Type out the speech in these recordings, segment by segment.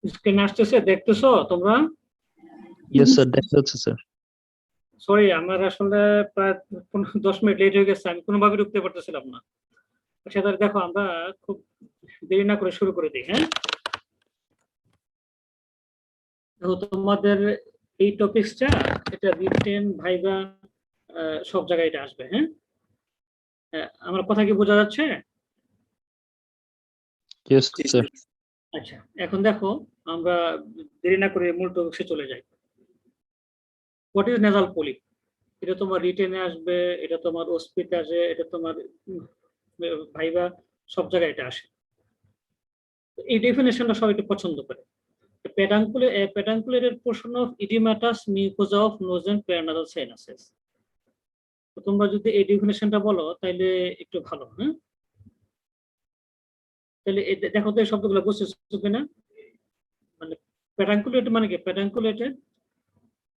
Screen আসতেছে, দেখতেছো তোমরা? ইয়েস স্যার, দেখা যাচ্ছে স্যার। সরি, আমার আসলে প্রায় 10 মিনিট লেট হয়ে গেছে, আমি কোনোভাবে ঢুকতে পারতেছিলাম না। সেটা দেখো, আমরা খুব দেরি না করে শুরু করে দিই। হ্যাঁ, দেখো তোমাদের এই টপিকসটা, এটা রিটেন ভাইবা সব জায়গায় এটা আসবে। হ্যাঁ, আমার কথা কি বোঝা যাচ্ছে? Yes sir. আচ্ছা, এখন দেখো আমরা দেরি না করে মূল টপিকসে চলে যাই। What is nasal polyp? এটা তোমার রিটেনে আসবে, এটা তোমার ওসপিতে আসে, এটা তোমার ভাইবা সব জায়গায় এটা আসে। এই ডেফিনেশনটা সবাই একটু পছন্দ করে। Pedunculated portion of oedematous mucosa of nose and paranasal sinuses. তোমরা যদি এই ডেফিনেশনটা বলো তাহলে একটু ভালো। হ্যাঁ, তাহলে দেখো তো এই শব্দগুলো বুঝতেছো কিনা। মানে পেডাঙ্কুলেটেড মানে কি? পেডাঙ্কুলেটেড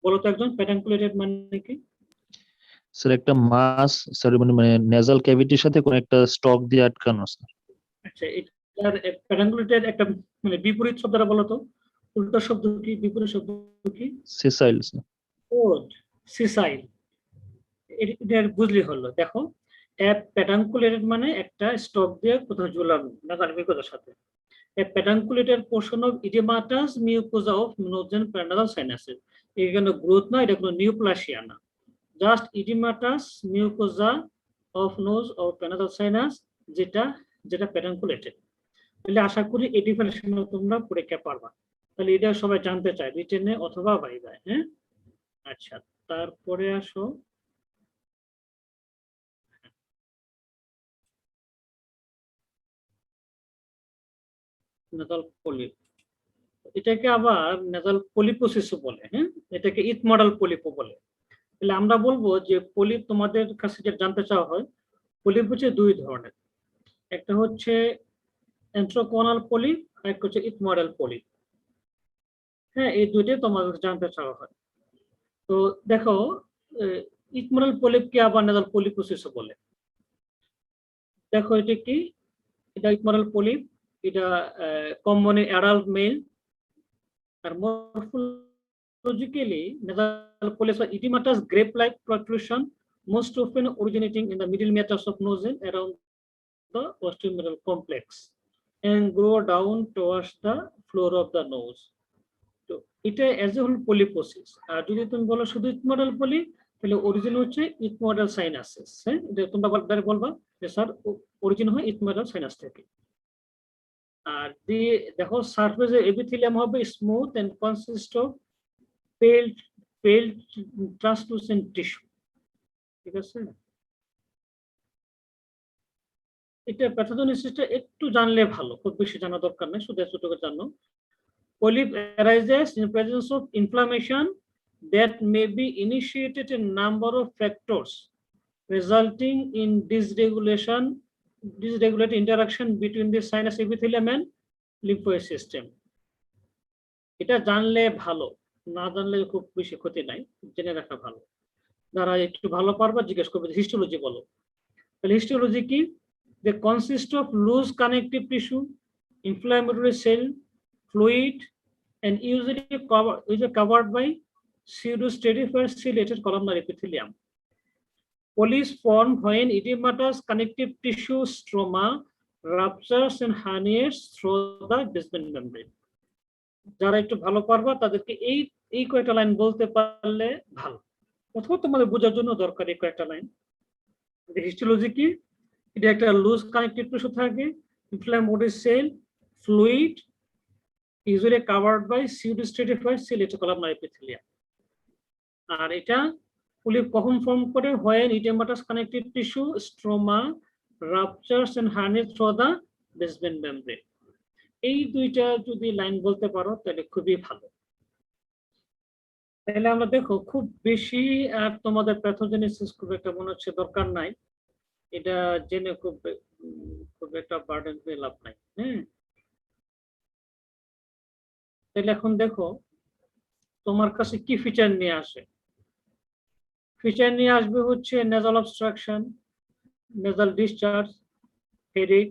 বলো তো একজন, পেডাঙ্কুলেটেড মানে কি? স্যার একটা মাস, স্যার মানে নেজাল ক্যাভিটির সাথে কোন একটা স্টক দিয়ে আটকানো স্যার। আচ্ছা, এটার পেডাঙ্কুলেটেড একটা মানে বিপরীত শব্দটা বলো তো, উল্টা শব্দ কি, বিপরীত শব্দ কি? সেসাইল স্যার। ওড, সিসাইল। এটা বুঝলি হলো। দেখো, পেডাঙ্কুলেটেড মানে একটা স্টক দিয়ে কোথাও ঝুলানো নাগাল মিউকোজার সাথে। Pedunculated portion of oedematous mucosa of nose and paranasal sinuses. এখানে গ্রোথ না, এটা কোনো নিউপ্লাসিয়া না, just oedematous mucosa of nose ও প্যারানাসাল সাইনাস, যেটা যেটা পেডাঙ্কুলেটেড। তাহলে আশা করি এই ডিফারেন্সিয়েশন তোমরা পরীক্ষা পারবা। তাহলে এটা সবাই জানতে চায় রিটেনে অথবা ভাইভায়। হ্যাঁ, আচ্ছা, তারপরে আসো নেজাল পলিপ। এটাকে আবার নেজাল পলিপোসিসও বলে। হ্যাঁ, এটাকে ইথ মডেল পলিপও বলে। তাহলে আমরা বলবো যে পলিপ তোমাদের কাছে যে জানতে চাওয়া হয়, পলিপ হচ্ছে দুই ধরনের। একটা হচ্ছে এন্ট্রোকোনাল পলিপ, আর একটা হচ্ছে ইথ মডেল পলিপ। হ্যাঁ, এই দুইটাই তোমাদের জানতে চাওয়া হয়। তো দেখো, ইথ মডেল পলিপকে আবার নেজাল পলিপোসিসও বলে। দেখো এটা কি, এটা ইথ মডেল পলিপ। এটা common adult male. R morphologically, nasal polyps are edematous grape-like protrusion, most often originating in the middle meatus of nose and around the osteomeral complex, and grow down towards the floor of the nose. তো এটা as a whole polyposis. আর যদি তুমি বলো শুধু ইথমোডাল পলি, তাহলে origin হচ্ছে ইথমোডাল সাইনাসিস। হ্যাঁ, এটা তোমরা বলবা যে স্যার অরিজিন হয় ইথমোডাল সাইনাস থেকে। আর দিয়ে দেখো, সারফেস এপিথেলিয়াম হবে smooth and consist of pale translucent tissue। ঠিক আছে, এটা প্যাথোজেনেসিসটা একটু জানলে ভালো, খুব বেশি জানা দরকার নেই, শুধু এতটুকু জানো। Polyp arises in presence of inflammation that may be initiated a number of factors, resulting in dysregulated interaction between the sinus epithelium and lymphoid system। এটা জানলে ভালো, না জানলে খুব বেশি ক্ষতি নাই, জেনে রাখা ভালো। যারা একটু ভালো পারবা জিজ্ঞেস করবে হিস্টোলজি বলো। তাহলে হিস্টোলজি কি? They consist of loose connective tissue, inflammatory cell, fluid, and usually covered by pseudostratified ciliated columnar epithelium. Polyps form when edematous connective tissue stroma ruptures and herniates through the basement membrane. যারা একটু ভালো পারবা তাদেরকে এই এই কয়েকটা line বলতে পারলে ভালো, অথবা তোমাদের বোঝার জন্য দরকার এই কয়েকটা লাইন। হিস্টোলজি কি? এটা একটা লুজ কানেক্টিভ টিস্যু থাকে, inflammatory cell, fluid, usually covered by pseudostratified ciliated columnar epithelium। আর এটা পলিপ কখন ফর্ম করে? when edematous connective tissue stroma ruptures and herniates through the basement membrane। এই দুইটা যদি লাইন বলতে পারো তাহলে খুবই ভালো। তাহলে আমরা দেখো খুব বেশি আর তোমাদের প্যাথোজেনেসিস খুব একটা মনে হচ্ছে দরকার নাই, এটা জেনে খুব খুব একটা বার্ডেন পেয়ে লাভ নাই। হ্যাঁ, তাহলে এখন দেখো তোমার কাছে কি ফিচার নিয়ে আসে। ফিচার নিয়ে আসবে হচ্ছে nasal obstruction, nasal discharge, headache,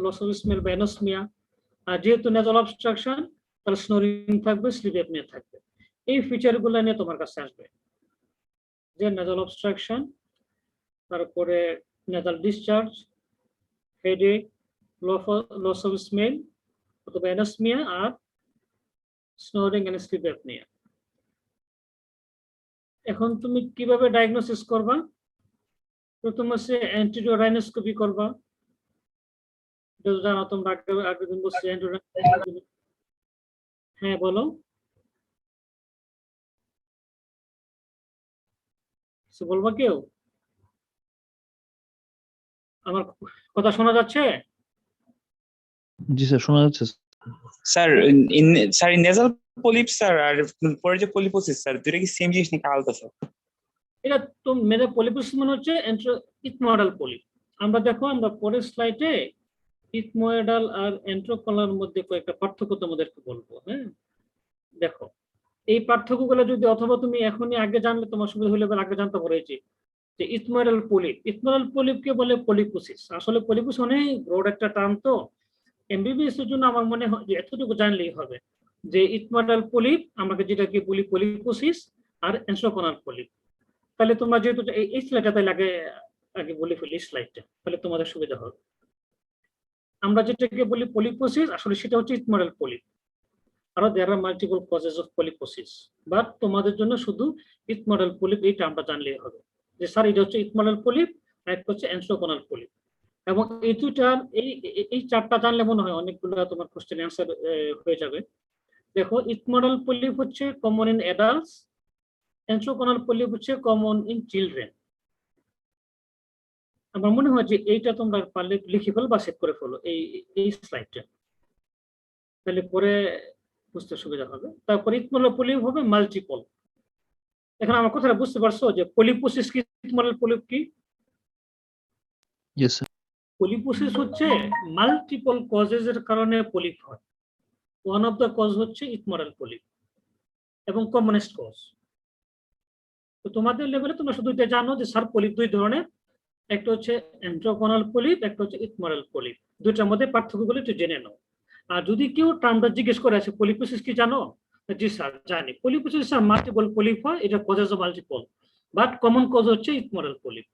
loss of smell বা অ্যানোসমিয়া। আর যেহেতু নেজাল অবস্ট্রাকশন, তাহলে স্নোরিং থাকবে, স্লিপ অ্যাপনিয়া থাকবে। এই ফিচারগুলো নিয়ে তোমার কাছে আসবে, যে নেজাল অবস্ট্রাকশন, তারপরে nasal discharge, headache, loss of smell অথবা অ্যানাসমিয়া, আর স্নোরিং এন্ড স্লিপ অ্যাপনিয়া। এখন তুমি কিভাবে ডায়াগনোসিস করবা? প্রথম হচ্ছে অ্যান্টিরিয়র রাইনোস্কোপি করবা, এটা তো জানো তোমরা, আগের দিন বলছি অ্যান্টিরিয়র। হ্যাঁ বলো, কিছু বলবা কেউ? আমার কথা শোনা যাচ্ছে? জি স্যার, শোনা যাচ্ছে। Sir sir nasal polyp sir আর পরে যে পলিপোসিস স্যার, দুটো কি সেম জিনিস নাকি আলাদা স্যার? এটা তো মেরে পলিপোসিস মানে হচ্ছে ইথময়েডাল পলিপ। আমরা দেখো, আমরা পরের স্লাইডে ইথময়েডাল আর এন্ট্রোকলার মধ্যে কয়েকটা পার্থক্য তোমাদেরকে বলবো। হ্যাঁ, দেখো এই পার্থক্যগুলো যদি অথবা তুমি এখনই আগে জানলে তোমার সুবিধা হলে আগে জানতে পারছি যে ইথময়েডাল পলিপ, ইথময়েডাল পলিপকে বলে পলিপোসিস। আসলে পলিপোসিস অনেক ব্রড একটা টার্ম, তো এমবিবিএস এর জন্য আমার মনে হয় যে এতটুকু জানলেই হবে যে ইথময়েডাল পলিপ আমাকে যেটাকে বলি পলিপোসিস, আর এন্ট্রোকোনাল পলিপ। তাহলে তোমরা যেহেতু এই স্লাইডটা তাহলে আগে আগে বলে ফেলি, স্লাইডটা তাহলে তোমাদের সুবিধা হবে। আমরা যেটাকে বলি পলিপোসিস, আসলে সেটা হচ্ছে ইথময়েডাল পলিপ। আর there are multiple causes of polyposis, but তোমাদের জন্য শুধু ইথময়েডাল পলিপ এইটা আমরা জানলেই হবে যে স্যার এটা হচ্ছে ইথময়েডাল পলিপ, আর একটা হচ্ছে এন্ট্রোকোনাল পলিপ। এবং এই দুইটা এই চারটা জানলে মনে হয় অনেকগুলো তোমার কোশ্চেন অ্যান্সার হয়ে যাবে। দেখো, ইথময়েডাল পলিপ হচ্ছে কমন ইন অ্যাডাল্টস, এন্ট্রোকোনাল পলিপ হচ্ছে কমন ইন চিলড্রেন। আমার মনে হয় যে এইটা তোমরা পারলে লিখে ফেলো বা সেভ করে ফেলো এই স্লাইডটা, তাহলে পরে বুঝতে সুবিধা হবে। তারপরে ইথময়েডাল পলিপ হবে মাল্টিপল। এখন আমার কথাটা বুঝতে পারছো যে পলিপোসিস কি, ইথময়েডাল পলিপ কি? Yes sir. পলিপোসিস হচ্ছে মাল্টিপল কজেস এর কারণে পলিপ হয়। ওয়ান অফ দ্য কজ হচ্ছে ইথময়েডাল পলিপ এবং কমনেস্ট কজ। তো তোমাদের লেভেলে তোমরা শুধু এটা জানো যে স্যার পলিপ দুই ধরনের, একটা হচ্ছে এন্ট্রোকোনাল পলিপ, একটা হচ্ছে ইথময়েডাল পলিপ। দুইটার মধ্যে পার্থক্যগুলো একটু জেনে নাও। আর যদি কেউ টার্মটা জিজ্ঞেস করে আছে পলিপোসিস কি জানো, জি স্যার জানি। পলিপোসিস স্যার মাল্টিপল পলিপ হয়, এটা causes of multiple, but common cause হচ্ছে ইথময়েডাল পলিপ।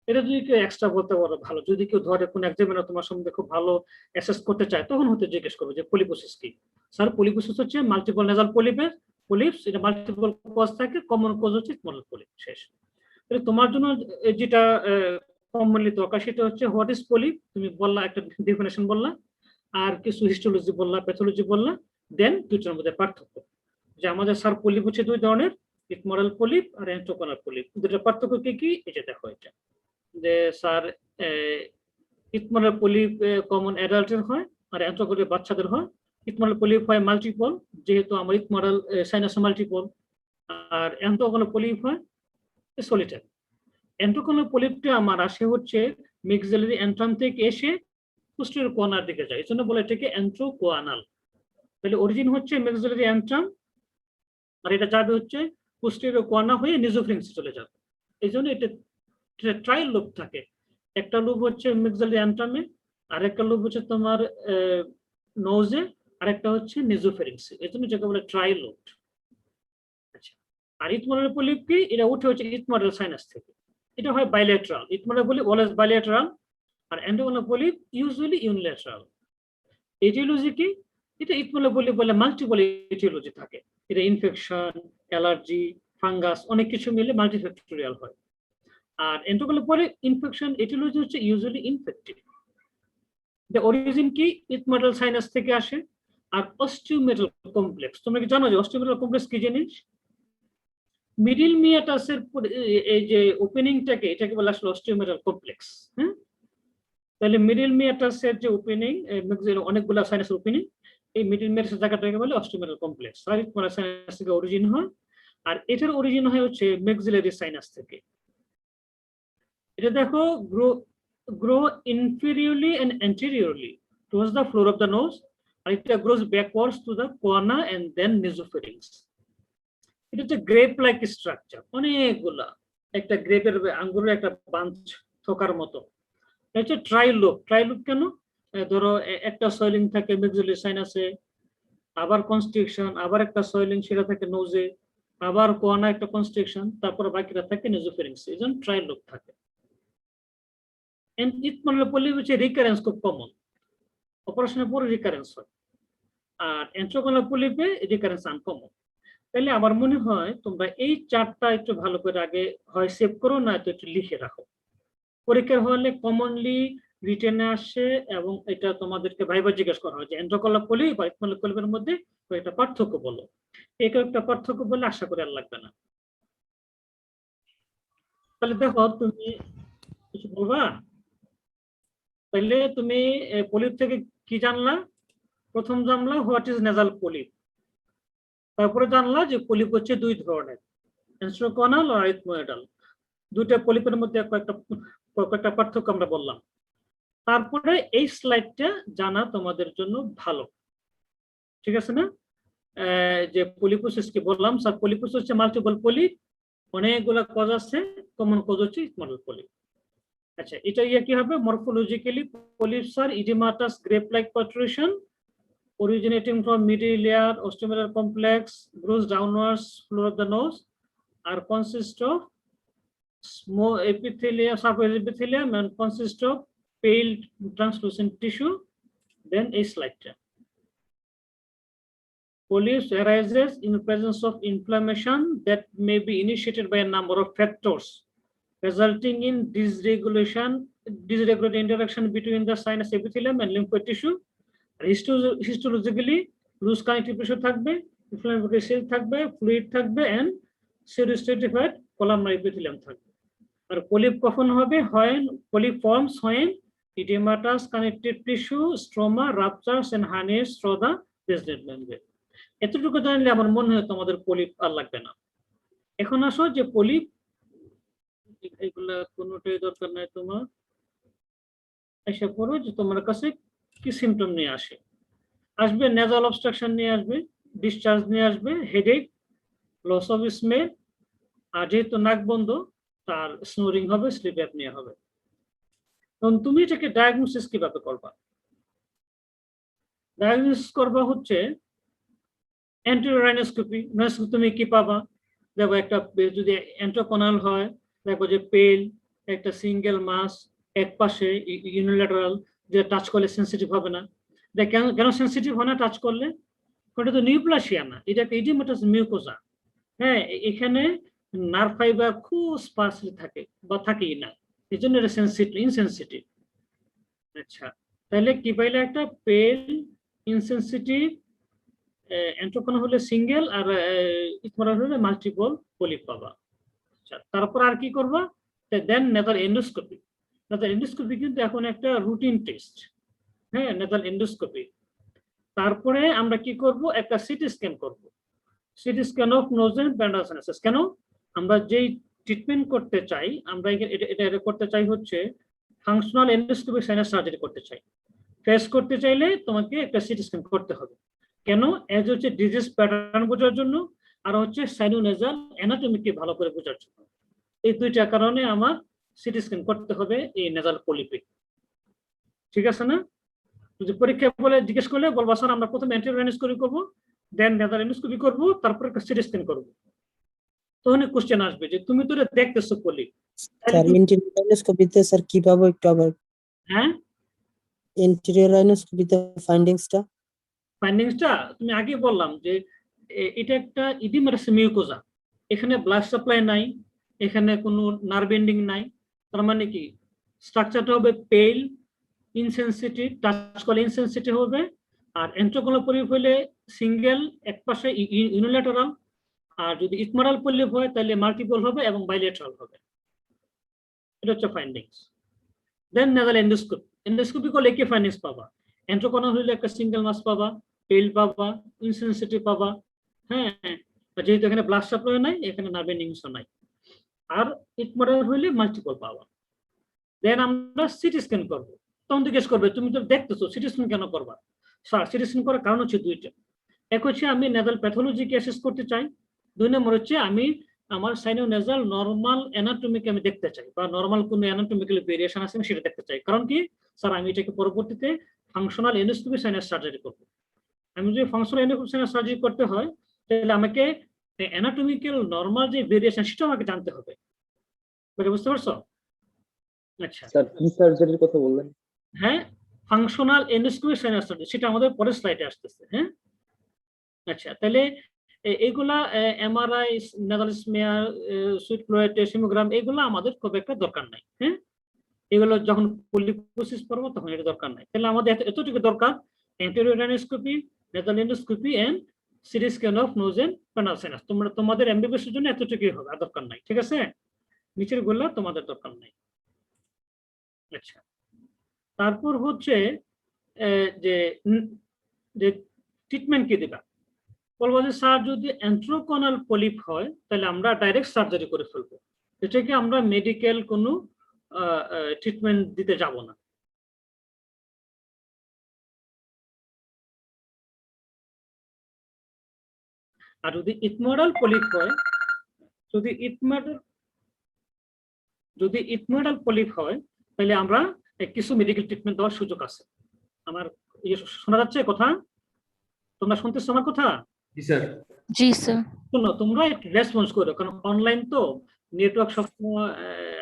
এটা যদি কেউ এক্সট্রা বলতে পারো ভালো, যদি কেউ ধরে কোন এক্সামিনার তোমার সম্বন্ধে খুব ভালো অ্যাসেস করতে চায়, তখন হয়তো জিজ্ঞেস করবে যে পলিপোসিস কি। স্যার পলিপোসিস হচ্ছে মাল্টিপল নেজাল পলিপস, এটা মাল্টিপল কজ থাকে, কমন কজ হচ্ছে ইথময়েডাল পলিপ। শেষ। তাহলে তোমার জন্য যেটা কমনলি দরকার সেটা হচ্ছে হোয়াট ইজ পলিপ, তুমি বললা, একটা ডেফিনেশন বললা, আর কিছু হিস্টোলজি বললা, প্যাথোলজি বললা, দেন দুইটার মধ্যে পার্থক্য। যে আমাদের স্যার পলিপ হচ্ছে দুই ধরনের, ইথময়েডাল পলিপ আর এন্ট্রোকোনাল পলিপ। দুইটার পার্থক্য কি কি, এটা দেখো। এটা যে স্যার ইথময়েডাল পলিপ কমন অ্যাডাল্টের হয় আর এন্ট্রোকোনাল বাচ্চাদের হয়। ইথময়েডাল পলিপ হয় মাল্টিপল, যেহেতু আমার ইথময়েডাল সাইনাস মাল্টিপল, আর এন্ট্রোকোনাল পলিপ হয় সলিটারি। এন্ট্রোকোনাল পলিপটা আমার আসে হচ্ছে মিক্সিলারি অ্যান্ট্রাম থেকে এসে পোস্টেরিয়র কোয়ানার দিকে যায়, এই জন্য বলে এটাকে এন্ট্রোকোয়ানাল। তাহলে অরিজিন হচ্ছে মিক্সিলারি অ্যান্ট্রাম, আর এটা যাবে হচ্ছে পোস্টেরিয়র কোয়ানা হয়ে নিজোফ্রিন্সে চলে যাবে। এই জন্য এটা ট্রায়াল লুপ থাকে, একটা লুপ হচ্ছে মিক্সিলারি অ্যান্ট্রামে, আর একটা লুপ হচ্ছে তোমার নোজে, আর একটা হচ্ছে নিজোফ্রিন্সে, এই জন্য যেটা বলে ট্রায়াল লুপ। আচ্ছা, আর ইথময়েডাল পলিপ কি, এটা উঠে হচ্ছে ইথময়েডাল সাইনাস থেকে। এটা হয় bilateral, ethmoidal polyp always bilateral, আর antrochoanal polyp usually unilateral. Aetiology কি, এটা ইথময়েডাল পলিপ বলে মাল্টিপল এটিওলজি থাকে, এটা ইনফেকশন, অ্যালার্জি, ফাঙ্গাস অনেক কিছু মিলে মাল্টিফ্যাক্টোরিয়াল হয়। আর এন্ডোকোনাল পলিপ ইনফেকশন এটিওলজি হচ্ছে ইউজুয়ালি ইনফেক্টিভ। দ্য অরিজিন কি, ইথময়েডাল সাইনাস থেকে আসে। আর অস্টিওমেটাল কমপ্লেক্স, তোমরা কি জানো যে অস্টিওমেটাল কমপ্লেক্স কি জিনিস? মিডিল মিয়াটাসের এই যে ওপেনিংটাকে, এটাকে বলা আসলে অস্টিওমেটাল কমপ্লেক্স। হ্যাঁ, তাহলে মিডিল মিয়াটাসের যে ওপেনিং, অনেকগুলো সাইনাসের ওপেনিং, এই মিডিল মিয়াটাসের জায়গাটাকে বলে অস্টিওমেটাল কমপ্লেক্স। আর ইথময়েডাল সাইনাস থেকে অরিজিন হয়, আর এটার অরিজিন হয় হচ্ছে মেক্সিলারি সাইনাস থেকে। এটা দেখো, grow inferiorly and anteriorly towards the floor of the nose, আর এটা grows backwards to the choana and then nasopharynx. এটা হচ্ছে গ্রেপ লাইক স্ট্রাকচার, অনেকগুলা, একটা গ্রেপের আঙ্গুরের একটা বাঞ্চ থোকার মতো। এটা হচ্ছে ট্রাইলুপ। ট্রাইলুপ কেন? ধরো একটা সয়েলিং থাকে মেক্সিলারি সাইনাসে, আবার কনস্ট্রিকশন, আবার একটা সয়েলিং, সেটা থাকে নোজে, আবার কোয়ানা একটা কনস্ট্রিকশন, তারপর বাকিটা থাকে নেজোফেরিংস, এই জন্য ট্রায়াল লুপ থাকে। ইথমারাল পলিপ হচ্ছে রিকারেন্স খুব কমন, অপারেশনের পরে রিকারেন্স হয়, আর এন্ট্রোকোনাল পলিপে রিকারেন্স আনকমন। তাহলে আমার মনে হয় তোমরা এই চারটা একটু ভালো করে আগে হয় সেভ করো, না তো একটু লিখে রাখো। পরীক্ষার হলে কমনলি রিটেনে আসে, এবং এটা তোমাদেরকে ভাইবা জিজ্ঞেস করা হয় যে এন্ট্রোকোনাল পলিপ বা ইথমারাল পলিপের মধ্যে একটা পার্থক্য বলো। এক একটা পার্থক্য বলে আশা করে আর লাগবে না। তাহলে দেখো তুমি কিছু বলবা? তাহলে তুমি পলিপ থেকে কি জানলা? প্রথম জানলা হোয়াট ইজ নেজাল পলিপ, তারপরে জানলা যে পলিপ হচ্ছে দুই ধরনের, এন্ট্রোকোনাল আর ইথমোয়েডাল। দুইটা পলিপের মধ্যে কয়েকটা পার্থক্য আমরা বললাম। তারপরে এই স্লাইডটা জানা তোমাদের জন্য ভালো, ঠিক আছে না? যে পলিপোসিস কি বললাম, স্যার পলিপোসিস হচ্ছে মাল্টিপল পলিপ, অনেকগুলা কজ আছে, কমন কজ হচ্ছে ইথমারাল পলিপ। আচ্ছা, এটা কি হবে? মরফোলজিক্যালি পলিপস আর oedematous grape like protrusion originating from middle layer osteomelar complex grows downwards floor of the nose, are consist of small epithelium, surface epithelium, and consist of pale translucent tissue. Then a slide. Polyps arises in the presence of inflammation that may be initiated by a number of factors, resulting in dysregulated interaction between the sinus epithelium and lymphoid tissue. Histologically loose connective tissue থাকবে, inflammatory cell থাকবে, fluid থাকবে, and pseudostratified columnar epithelium থাকবে। আর polyp কখন হবে? হয় polyp forms when edematous connective tissue stroma ruptures and harness through the basement membrane। এতটুকু জানলে আমার মনে হয় তোমাদের পলিপ আর লাগবে না। এখন আসো যে পলিপ, এগুলা কোনোটাই দরকার নাই তোমার, এসে পড়ো যে তোমার কাছে কি সিমটম নিয়ে আসবে। নেজাল অবস্ট্রাকশন নিয়ে আসবে, ডিসচার্জ নিয়ে আসবে, হেডেক, লস অফ স্মেল, আর যেহেতু নাক বন্ধ তার স্নোরিং হবে, স্লিপ অ্যাপনিয়া হবে। তখন তুমি এটাকে ডায়াগনোসিস কিভাবে করবা? ডায়াগনোসিস করবা হচ্ছে অ্যান্টেরিয়র রাইনোস্কোপি। তুমি কি পাবা? দেখো একটা যদি এন্ট্রোকোনাল হয়, দেখো যে পেল, একটা সিঙ্গেল মাস, এক পাশে ইউনিল্যাটারাল, যে টাচ করলে সেন্সিটিভ হবে না। দেখ কেন সেন্সিটিভ হয় না টাচ করলে? ওটা তো নিউপ্লাসিয়া না, এটা একটা ইডিমাটাস মিউকোজা। হ্যাঁ, এখানে নার্ভ ফাইবার খুব স্পার্সলি থাকে বা থাকেই না, এই জন্য এটা ইনসেন্সিটিভ। আচ্ছা, তাহলে কি পাইলে? একটা পেল, ইনসেন্সিটিভ, এন্ট্রোকোনাল হলে সিঙ্গেল, আর ইথমারাল হলে মাল্টিপল পলিপ পাবা। আচ্ছা, তারপর আর কি করবা? Then nasal endoscopy. Nasal endoscopy কিন্তু এখন একটা রুটিন টেস্ট। হ্যাঁ, নেজাল এন্ডোস্কোপি। তারপরে আমরা কি করব? একটা সিটি স্ক্যান করব, CT scan of nose and paranasal sinuses. কেন? আমরা যেই ট্রিটমেন্ট করতে চাই, আমরা এটা করতে চাই হচ্ছে ফাংশনাল এন্ডোস্কোপি সাইনাস সার্জারি করতে চাই। ফেস করতে চাইলে তোমাকে একটা সিটি স্ক্যান করতে হবে। কেন? এজ হচ্ছে ডিজিজ প্যাটার্ন বোঝার জন্য, আর হচ্ছে সাইনোনেজাল অ্যানাটমিকে ভালো করে বোঝার জন্য। এই দুইটা কারণে আমার সিটি স্ক্যান করতে হবে এই নেজাল পলিপে। ঠিক আছে না? যদি পরীক্ষা বলে জিজ্ঞেস করলে বলবা স্যার আমরা প্রথমে অ্যান্টেরিয়র রাইনোস্কোপি করব, দেন নেজাল এন্ডোস্কোপি করব, তারপর একটা সিটি স্ক্যান করব। তখন কোশ্চেন আসবে যে তুমি তো এটা দেখতেছো পলি, স্যার ইন্টেরিয়র রাইনোস্কোপিতে স্যার কি পাবো একটু আবার? হ্যাঁ, ইন্টেরিয়র রাইনোস্কোপিতে ফাইন্ডিংসটা তুমি আগে বললাম যে এটা একটা ইডিমাটাস মিউকোজা, এখানে ব্লাড সাপ্লাই নাই, এখানে কোনো নার্ভ এন্ডিং নাই। তার মানে কি স্ট্রাকচারটা হবে পেল, ইনসেনসিটিভ, টাচ করলে ইনসেনসিটিভ হবে। আর এন্ট্রোকোনাল পলিপ হলে সিঙ্গেল, এক পাশে ইউনিল্যাটারাল, আর যদি ইথমারাল পলিপ হয় তাহলে মাল্টিপল হবে এবং বাইলেটারাল হবে। এটা হচ্ছে ফাইন্ডিংস। দেন নেজাল এন্ডোস্কোপি করলে কি ফাইন্ডিংস পাবা? এন্ট্রোকোনাল হলে একটা সিঙ্গেল মাস পাবা, পেল পাবা, ইনসেনসিটিভ পাবা। হ্যাঁ, যেহেতু এখানে ব্লাড সাপ্লাই নাই, এখানে নার্ভ এন্ডিংসও নাই। আর ইথমারাল হলে মাল্টিপল পাবা। দেন আমরা সিটি স্ক্যান করবো। তখন জিজ্ঞেস করবে তুমি তো দেখতেছো, সিটি স্ক্যান কেন করবা? স্যার সিটি স্ক্যান করার কারণ হচ্ছে দুইটা। এক হচ্ছে আমি নেজাল প্যাথোলজিকে অ্যাসেস করতে চাই, দুই নম্বর হচ্ছে আমি আমার সাইনোনেজাল নরমাল অ্যানাটমিকে আমি দেখতে চাই, বা নরমাল কোনো অ্যানাটমিক্যাল ভেরিয়েশন আছে সেটা দেখতে চাই। কারণ কি স্যার আমি এটাকে পরবর্তীতে ফাংশনাল এন্ডোস্কোপি সাইনাস সার্জারি করব। আমি যদি ফাংশনাল এন্ডোস্কোপি সার্জারি করতে হয় তাহলে আমাকে অ্যানাটমিক্যাল নরমাল যে ভেরিয়েশন সেটা আমাকে জানতে হবে। বুঝতে পারছো? আচ্ছা, স্যার কি সার্জারির কথা বললেন? হ্যাঁ, ফাংশনাল এন্ডোস্কোপি সাইনাস সার্জারি, সেটা আমাদের পরের স্লাইডে আসতেছে। হ্যাঁ, আচ্ছা, তাহলে এইগুলা MRI, nasal smear, sweet fluid test, হিমোগ্রাম, এগুলো আমাদের খুব একটা দরকার নাই। হ্যাঁ, এগুলো যখন পলিপোসিস করবো তখন এটা দরকার নাই। তাহলে আমাদের এতটুকু দরকার, anterior endoscopy, nasal endoscopy and CT scan of nose and canal sinus। তোমাদের এমবিবিএস এর জন্য এতটুকুই হবে, আর দরকার নাই। ঠিক আছে, নিচের গুলা তোমাদের দরকার নাই। আচ্ছা, তারপর হচ্ছে যে ট্রিটমেন্ট কি দিবা। বলবো যে স্যার যদি এন্ট্রোকোনাল পলিপ হয় তাহলে আমরা ডাইরেক্ট সার্জারি করে ফেলবো, এটাকে আমরা মেডিকেল কোনো ট্রিটমেন্ট দিতে যাব না। আর যদি ইথমোডাল পলিপ হয়, যদি ইথমোডাল পলিপ হয় তাহলে আমরা কিছু মেডিকেল ট্রিটমেন্ট দেওয়ার সুযোগ আছে। আমার শোনা যাচ্ছে কথা? তোমরা শুনতেছো আমার কথা? জি স্যার। জি স্যার। শোনো, তোমরা একটু রেসপন্স করো, কারণ অনলাইন তো নেটওয়ার্ক সবসময়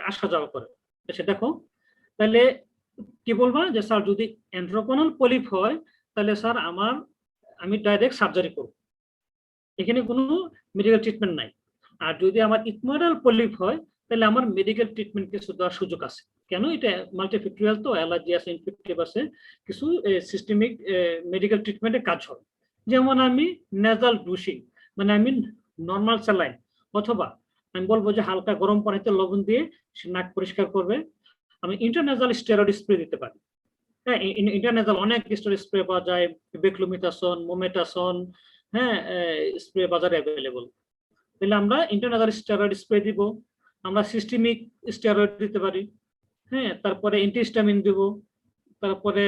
আসা যাওয়া করে। সে দেখো, তাহলে কি বলবা যে স্যার যদি এন্ট্রোকোনাল পলিপ হয় তাহলে স্যার আমি ডাইরেক্ট সার্জারি করব, এখানে কোনো মেডিকেল ট্রিটমেন্ট নাই। আর যদি আমার ইথমোডাল পলিপ হয় তাহলে আমার মেডিকেল ট্রিটমেন্ট কিছু দেওয়ার সুযোগ আছে। কেন? এটা মাল্টিফ্যাক্টরিয়াল, তো অ্যালার্জি আছে, ইনফেক্টিভ আছে, কিছু সিস্টেমিক মেডিকেল ট্রিটমেন্টে কাজ হবে। যেমন আমি নেজাল ডুশিং, মানে আমি নর্মাল স্যালাইন, অথবা আমি বলবো যে হালকা গরম পানিতে লবণ দিয়ে সে নাক পরিষ্কার করবে। আমি ইন্টারনেজাল স্টেরয়েড স্প্রে দিতে পারি। হ্যাঁ, ইন্টারনেজাল অনেক স্টেরয়েড স্প্রে পাওয়া যায়, বেক্লোমিথাসন, মোমেটাসন, হ্যাঁ, স্প্রে বাজারে অ্যাভেলেবল। তাহলে আমরা ইন্টারনেজাল স্টেরয়েড স্প্রে দিব, আমরা সিস্টেমিক স্টেরয়েড দিতে পারি। হ্যাঁ, তারপরে অ্যান্টিহিস্টামিন দিব, তারপরে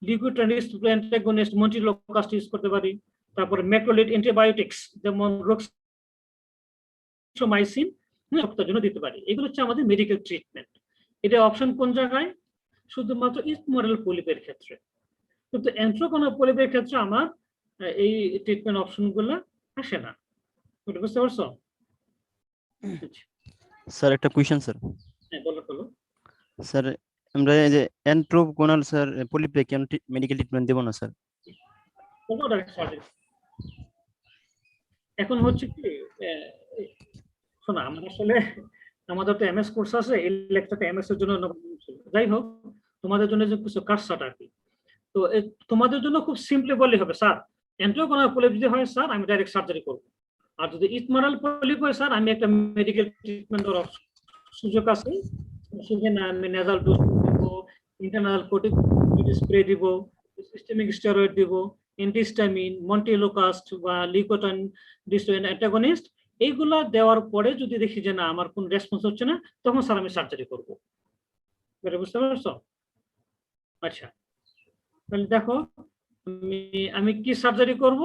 লিকুইড অ্যান্টাগনিস্ট মন্টিলোকাস্ট ইউজ করতে পারি, তারপরে ম্যাক্রোলিড অ্যান্টিবায়োটিক্স যেমন রোক্সোমাইসিন রক্তের জন্য দিতে পারি। এগুলো হচ্ছে আমাদের মেডিকেল ট্রিটমেন্ট। এটা অপশন কোন জায়গায়? শুধুমাত্র ইথমোডাল পলিপের ক্ষেত্রে। কিন্তু এন্ট্রোকোনাল পলিপের ক্ষেত্রে আমার এই ট্রিটমেন্ট অপশনগুলো আসে না। বুঝতে পারছো? স্যার একটা কোয়েশ্চেন স্যার। হ্যাঁ, বলো। স্যার আমরা এই যে এন্ট্রোকোনাল স্যার পলিপে কেন মেডিকেল ট্রিটমেন্ট দেব না স্যার? এখন হচ্ছে কি, শোনো, আমরা আসলে আমাদের তো এমএস কোর্স আছে, এই লেকচারটা এমএস এর জন্য। যাই হোক, তোমাদের জন্য যে কিছু কাটছাট আর কি। তো তোমাদের জন্য খুব সিম্পলি বললেই হবে, স্যার এন্ট্রোকোনাল পলিপ যদি হয় স্যার আমি ডাইরেক্ট সার্জারি করবো, আর যদি ইথমোডাল পলিপ হয় স্যার আমি একটা মেডিকেল ট্রিটমেন্ট দেওয়ার সুযোগ আছে। সেখানে আমি নেজাল ডোজ দিব, ইন্টারনাল কর্টিকয়েড স্প্রে দিব, সিস্টেমিক স্টেরয়েড দিব, অ্যান্টিহিস্টামিন, মন্টিলোকাস্ট বা লিকোটান ডিস্টোয়েন অ্যান্টাগনিস্ট, এইগুলা দেওয়ার পরে যদি দেখি যে না আমার কোন রেসপন্স হচ্ছে না, তখন স্যার আমি সার্জারি করব। বুঝতে পারছো? আচ্ছা, তাহলে দেখো আমি কি সার্জারি করব।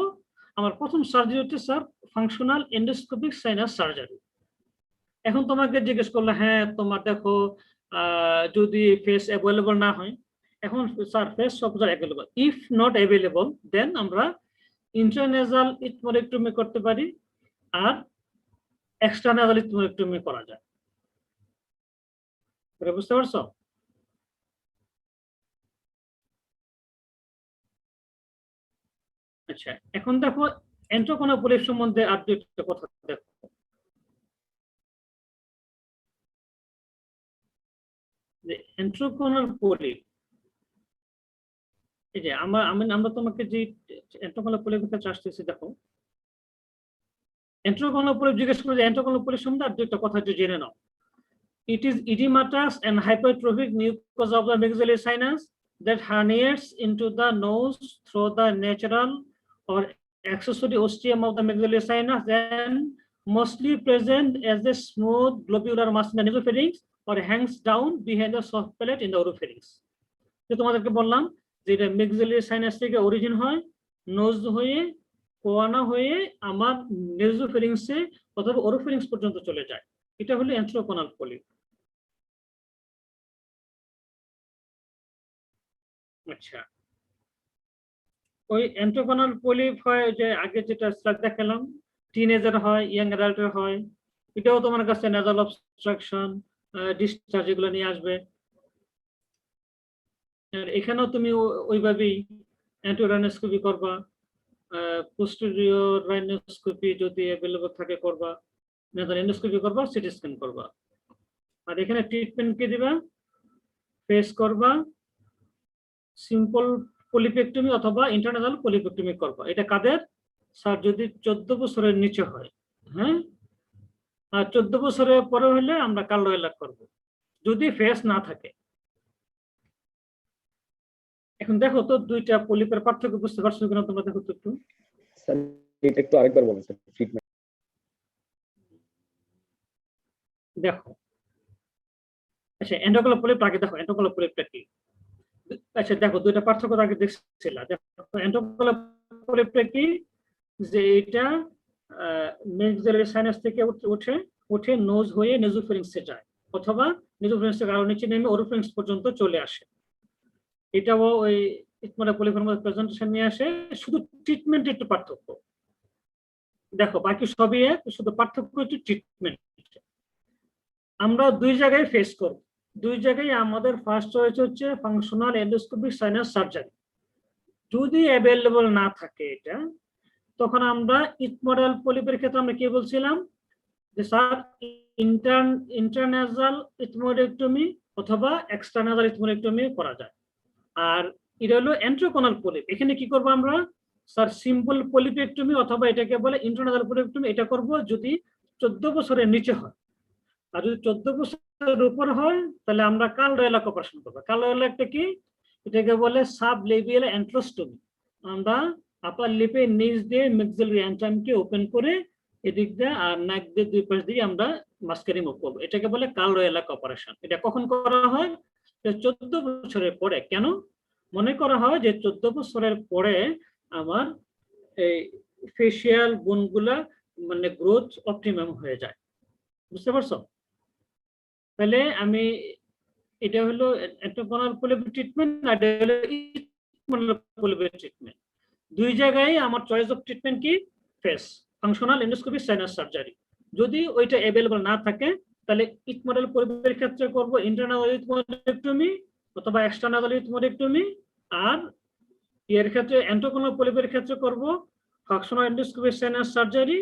আমার প্রথম সার্জারি হচ্ছে sir functional endoscopic sinus surgery. এখন তোমাকে জিজ্ঞেস করলে, হ্যাঁ তোমার দেখো যদি ফেস অ্যাভেলেবল না হয়, এখন স্যার ফেস সব অ্যাভেলেবল, ইফ নট অ্যাভেলেবল দেন আমরা ইন্ট্রানেজাল ইথমোরেক্টমি করতে পারি, আর এক্সট্রানেজাল ইথমোরেক্টমি করা যায়। বুঝতে পারছো? আচ্ছা, এখন দেখো এন্ট্রোকোনাল পলিপ সম্বন্ধে আর দুইটা কথা দেখো। এন্ট্রোকোনাল পলিপ, এই যে আমরা তোমাকে যে এন্ট্রোকোনাল পলিপের কাছে আসতেছি, দেখো এন্ট্রোকোনাল পলিপ জিজ্ঞেস করে যে এন্ট্রোকোনাল পলিপ সম্বন্ধে আর দুইটা কথা একটু জেনে নাও। It is edematous and hypertrophic mucosa of the maxillary sinus that herniates into the nose through the natural or accessory ostium of the maxillary sinus, and mostly present as a smooth globular mass in the nasopharynx or hangs down behind the soft palate in the oropharynx. তো তোমাদেরকে বললাম যে এটা maxillary sinus থেকে origin হয়, nose হয়ে কোয়ানা হয়ে আমার নেসোফেরিংসে অথবা ওরোফেরিংস পর্যন্ত চলে যায়। এটা হলো এন্ট্রোকোনাল পলিপ। আচ্ছা, ওই এন্ট্রোকোনাল পলিপ হয় যে আগে যেটা স্লাইড দেখালাম, টিনেজার হয়, ইয়াং অ্যাডাল্টের হয়, এটাও তোমার কাছে নেজাল অবস্ট্রাকশন, ডিসচার্জ এগুলো নিয়ে আসবে। আর এখানেও তুমি ওইভাবেই অ্যান্টিরাইনোস্কোপি করবা, পোস্টেরিয়র রাইনোস্কোপি যদি অ্যাভেলেবল থাকে করবা, নেজাল এন্ডোস্কোপি করবা, সিটি স্ক্যান করবা। আর এখানে ট্রিটমেন্ট কি দিবা? ফেস করবা, সিম্পল পলিপেক্টমি অথবা ইন্টারনাল পলিপেক্টমি করবা। এটা কাদের? স্যার যদি 14 বছরের নিচে হয়, হ্যাঁ, আর 14 বছরের পরে হলে আমরা কার্লোয়েলা করব, যদি ফেস না থাকে। এখন দেখো তো দুইটা পলিপের পার্থক্য বুঝতে পারছো কিনা তোমরা, দেখো তো একটু। স্যার এটা একটু আরেকবার বলেন স্যার, ট্রিটমেন্ট। দেখো, আচ্ছা এন্ডোকোনাল পলিপ আগে দেখো, এন্ডোকোনাল পলিপটা কি? আচ্ছা দেখো দুইটা পার্থক্য আগে দেখছিলা। দেখো এন্ডোকোনাল পলিপটা কি, যে এটা মেক্সিলারি সাইনাস থেকে উঠে নোজ হয়ে নেজোফারিংসে যায়, অথবা নেজোফারিংস থেকে আরো নিচে নেমে ওরোফারিংস পর্যন্ত চলে আসে। এটাও ওই ইটমোডাল পলিপের মধ্যে প্রেজেন্টেশন নিয়ে আসে, শুধু ট্রিটমেন্ট একটু পার্থক্য। দেখো বাকি সবই এক, শুধু পার্থক্য একটু ট্রিটমেন্ট। আমরা দুই জায়গায় ফেস করব, দুই জায়গায় আমাদের ফার্স্ট চয়েস হচ্ছে ফাংশনাল এন্ডোস্কোপিক সাইনাস সার্জারি। যদি অ্যাভেলেবল না থাকে এটা, তখন আমরা ইটমোডাল পলিপের ক্ষেত্রে আমরা কি বলছিলাম, যে স্যার ইন্টারন্যাজাল ইথমোডেক্টমি অথবা এক্সটার্নাজাল ইথমোডেক্টমি করা যায়। আর এটা হলো এন্ট্রোকোনাল পলিপ, এখানে কি করবো আমরা? স্যার সিম্পল পলিপেক্টমি অথবা এটাকে বলে ইন্টারনাজাল পলিপেক্টমি, এটা করব যদি 14 বছরের নিচে হয়। আর যদি 14 বছরের উপর হয় তাহলে আমরা কার্লোয়েলা অপারেশন করবো। কার্লোয়েলা একটা কি? এটাকে বলে সাবলেবিয়াল অ্যান্ট্রোস্টমি। আমরা আপার লিপের নিচ দিয়ে মেক্সিলারি অ্যান্টামকে ওপেন করে এদিক দিয়ে আর নাক দিয়ে দুই পাশ দিয়ে আমরা মাস্কে রিমুভ করবো। এটাকে বলে কার্লোয়েলা অপারেশন। এটা কখন করা হয়? 14 বছরের পরে। কেন? মনে করা হয় যে 14 বছরের পরে আমার এই ফেসিয়াল বোনগুলা মানে গ্রোথ অপটিমাম হয়ে যায়। বুঝতে পারছো? তাহলে আমি এটা হলো এন্ট্রোকোনাল পলিপ ট্রিটমেন্ট আর এটা হলো ইটমোডাল পলিপ ট্রিটমেন্ট। দুই জায়গায় আমার চয়েস অফ ট্রিটমেন্ট কি? Face, functional endoscopic sinus surgery. যদি ওইটা অ্যাভেলেবল না থাকে তাহলে ইটমোডাল পলিপের ক্ষেত্রে করব ইন্টারনাল ইথমোডেক্টমি অথবা এক্সটার্নাল ইথমোডেক্টমি। আর এর ক্ষেত্রে এন্ট্রোকোনাল পলিপের ক্ষেত্রে করব ফাংশনাল এন্ডোস্কোপিক সাইনাস সার্জারি।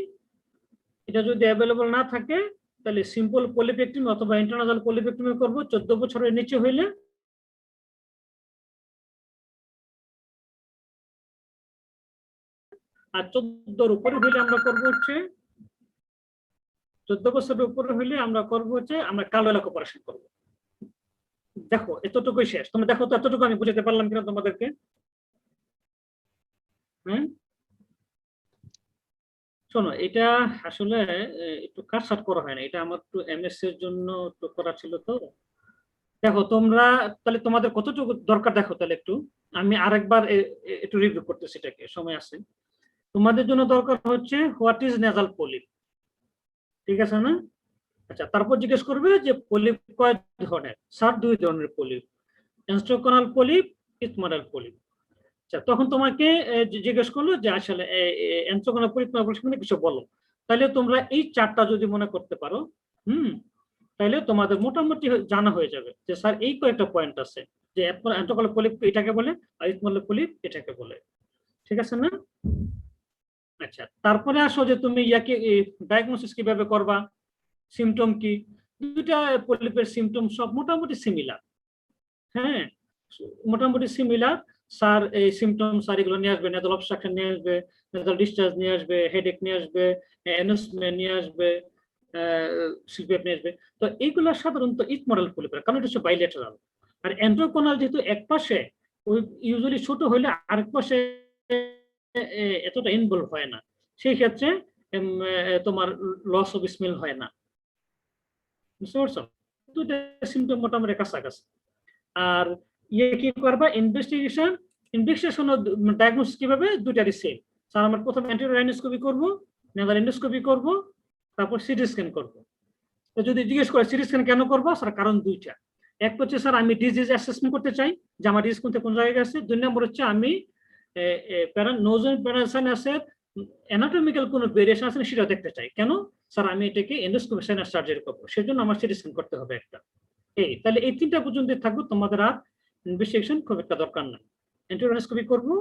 এটা যদি অ্যাভেলেবল না থাকে তাহলে সিম্পল পলিপেক্টমি অথবা ইন্টারনাল পলিপেক্টমি করব 14 বছরের নিচে হইলে। আর 14 উপরে হইলে আমরা করব হচ্ছে 14 বছরের উপরে হইলে আমরা করব হচ্ছে আমরা কার্লোয়েলা অপারেশন করব। দেখো এতটুকুই শেষ। তোমরা দেখো তো এতটুকু আমি বুঝাতে পারলাম কিনা তোমাদেরকে? হ্যাঁ শোনো, এটা আসলে একটু কাটছাট করা হয় না, এটা আমার একটু এমএসসি এর জন্য একটু করা ছিল। তো দেখো তোমরা তাহলে তোমাদের কতটুকু দরকার দেখো, তাহলে একটু আমি আরেকবার একটু রিভিউ করতেছি, এটাকে সময় আছে। তোমাদের জন্য দরকার হচ্ছে হোয়াট ইজ নেজাল পলিপ, ঠিক আছে না? আচ্ছা, তারপর জিজ্ঞেস করবে যে পলিপ কয় ধরনের? স্যার 2 ধরনের পলিপ, এন্ট্রোকোনাল পলিপ, ইথমোডাল পলিপ। আচ্ছা, তখন তোমাকে জিজ্ঞেস করলো যে আসলে এন্ট্রোকোনাল পলিপ মানে কিছু বলো। তাহলে তোমরা এই 4টা যদি মনে করতে পারো, তাহলে তোমাদের মোটামুটি জানা হয়ে যাবে যে স্যার এই কয়েকটা পয়েন্ট আছে, যে এন্ট্রোকোনাল পলিপ এটাকে বলে আর ইথমোডাল পলিপ এটাকে বলে, ঠিক আছে না? আচ্ছা, তারপরে আসো যে তুমি ইয়াকে ডায়াগনোসিস কিভাবে করবা, সিমটম কি? দুইটা পলিপের সিমটম সব মোটামুটি সিমিলার। হ্যাঁ, মোটামুটি সিমিলার। স্যার এই সিমটম স্যার এগুলো নিয়ে আসবে, নেজাল অবস্ট্রাকশন নিয়ে আসবে, নেজাল ডিসচার্জ নিয়ে আসবে, হেডেক নিয়ে আসবে, অ্যানোসমিয়া নিয়ে আসবে, সিপিএফ নিয়ে আসবে। তো এইগুলো সাধারণত ইথমোডাল পলিপের, কারণ এটা হচ্ছে বাইলেটারাল। আর এন্ট্রোকোনাল যেহেতু এক পাশে, ওই ইউজুয়ালি ছোট হলে আরেক পাশে এতটা ইনভলভ হয় না, সেই ক্ষেত্রে তোমার লস অফ স্মেল হয় না। বুঝতে পারছো? দুইটা সিমটম মোটামুটি কাছাকাছি। আর ইয়ে কি করবা, ইনভেস্টিগেশন ডায়াগনোসিস কিভাবে? দুইটারই সেম। স্যার আমার প্রথমে অ্যান্টেরিয়র রাইনোস্কোপি করবো, নেভাল এন্ডোস্কোপি করবো, তারপর সিটি স্ক্যান করবো। তো যদি জিজ্ঞেস করে সিটি স্ক্যান কেন করবো, স্যার কারণ দুইটা। এক হচ্ছে স্যার আমি ডিজিজ অ্যাসেসমেন্ট করতে চাই যে আমার ডিজিজ কোন জায়গায় আছে। 2 নম্বর হচ্ছে আমি নোজ প্যারাসাইনাসের অ্যানাটমিক্যাল কোনো ভেরিয়েশন আছে সেটা দেখতে চাই। কেন স্যার আমি এটাকে এন্ডোস্কোপি সাইনাস সার্জারি করবো, সেজন্য আমার সিটি স্ক্যান করতে হবে একটা। তাহলে এই 3টা পর্যন্ত থাকবো, তোমাদের আর ইনভেস্টিগেশন খুব একটা দরকার নাই। এন্ডোস্কোপি করবো,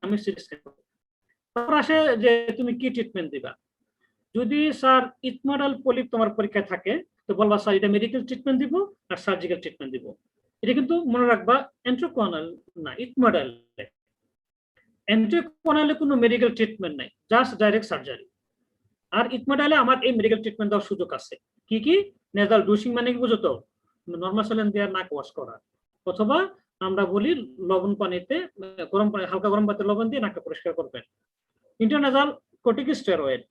আমি সিটি স্ক্যান করবো। তারপর আসে যে তুমি কি ট্রিটমেন্ট দিবা। যদি স্যার ইথমোডাল পলিপ তোমার পরীক্ষায় থাকে তো বলবা স্যার এটা মেডিকেল ট্রিটমেন্ট দিব আর সার্জিক্যাল ট্রিটমেন্ট দিব। এটা কিন্তু মনে রাখবা এন্ট্রোকোনাল না, ইথমোডাল। এন্ট্রোকোনালে কোনো মেডিকেল ট্রিটমেন্ট নাই, জাস্ট ডাইরেক্ট সার্জারি। আর ইথমোডালে আমার এই মেডিকেল ট্রিটমেন্ট দেওয়ার সুযোগ আছে। কি নেজাল ডুসিং মানে কি বুঝো তো, নরমাল স্যালাইন দিয়ে নাক ওয়াশ করা, অথবা আমরা বলি লবণ পানিতে গরম পানি, হালকা গরম পানিতে লবণ দিয়ে নাকটা পরিষ্কার করবেন। ইন্টারনেজাল কর্টিকোস্টেরয়েড,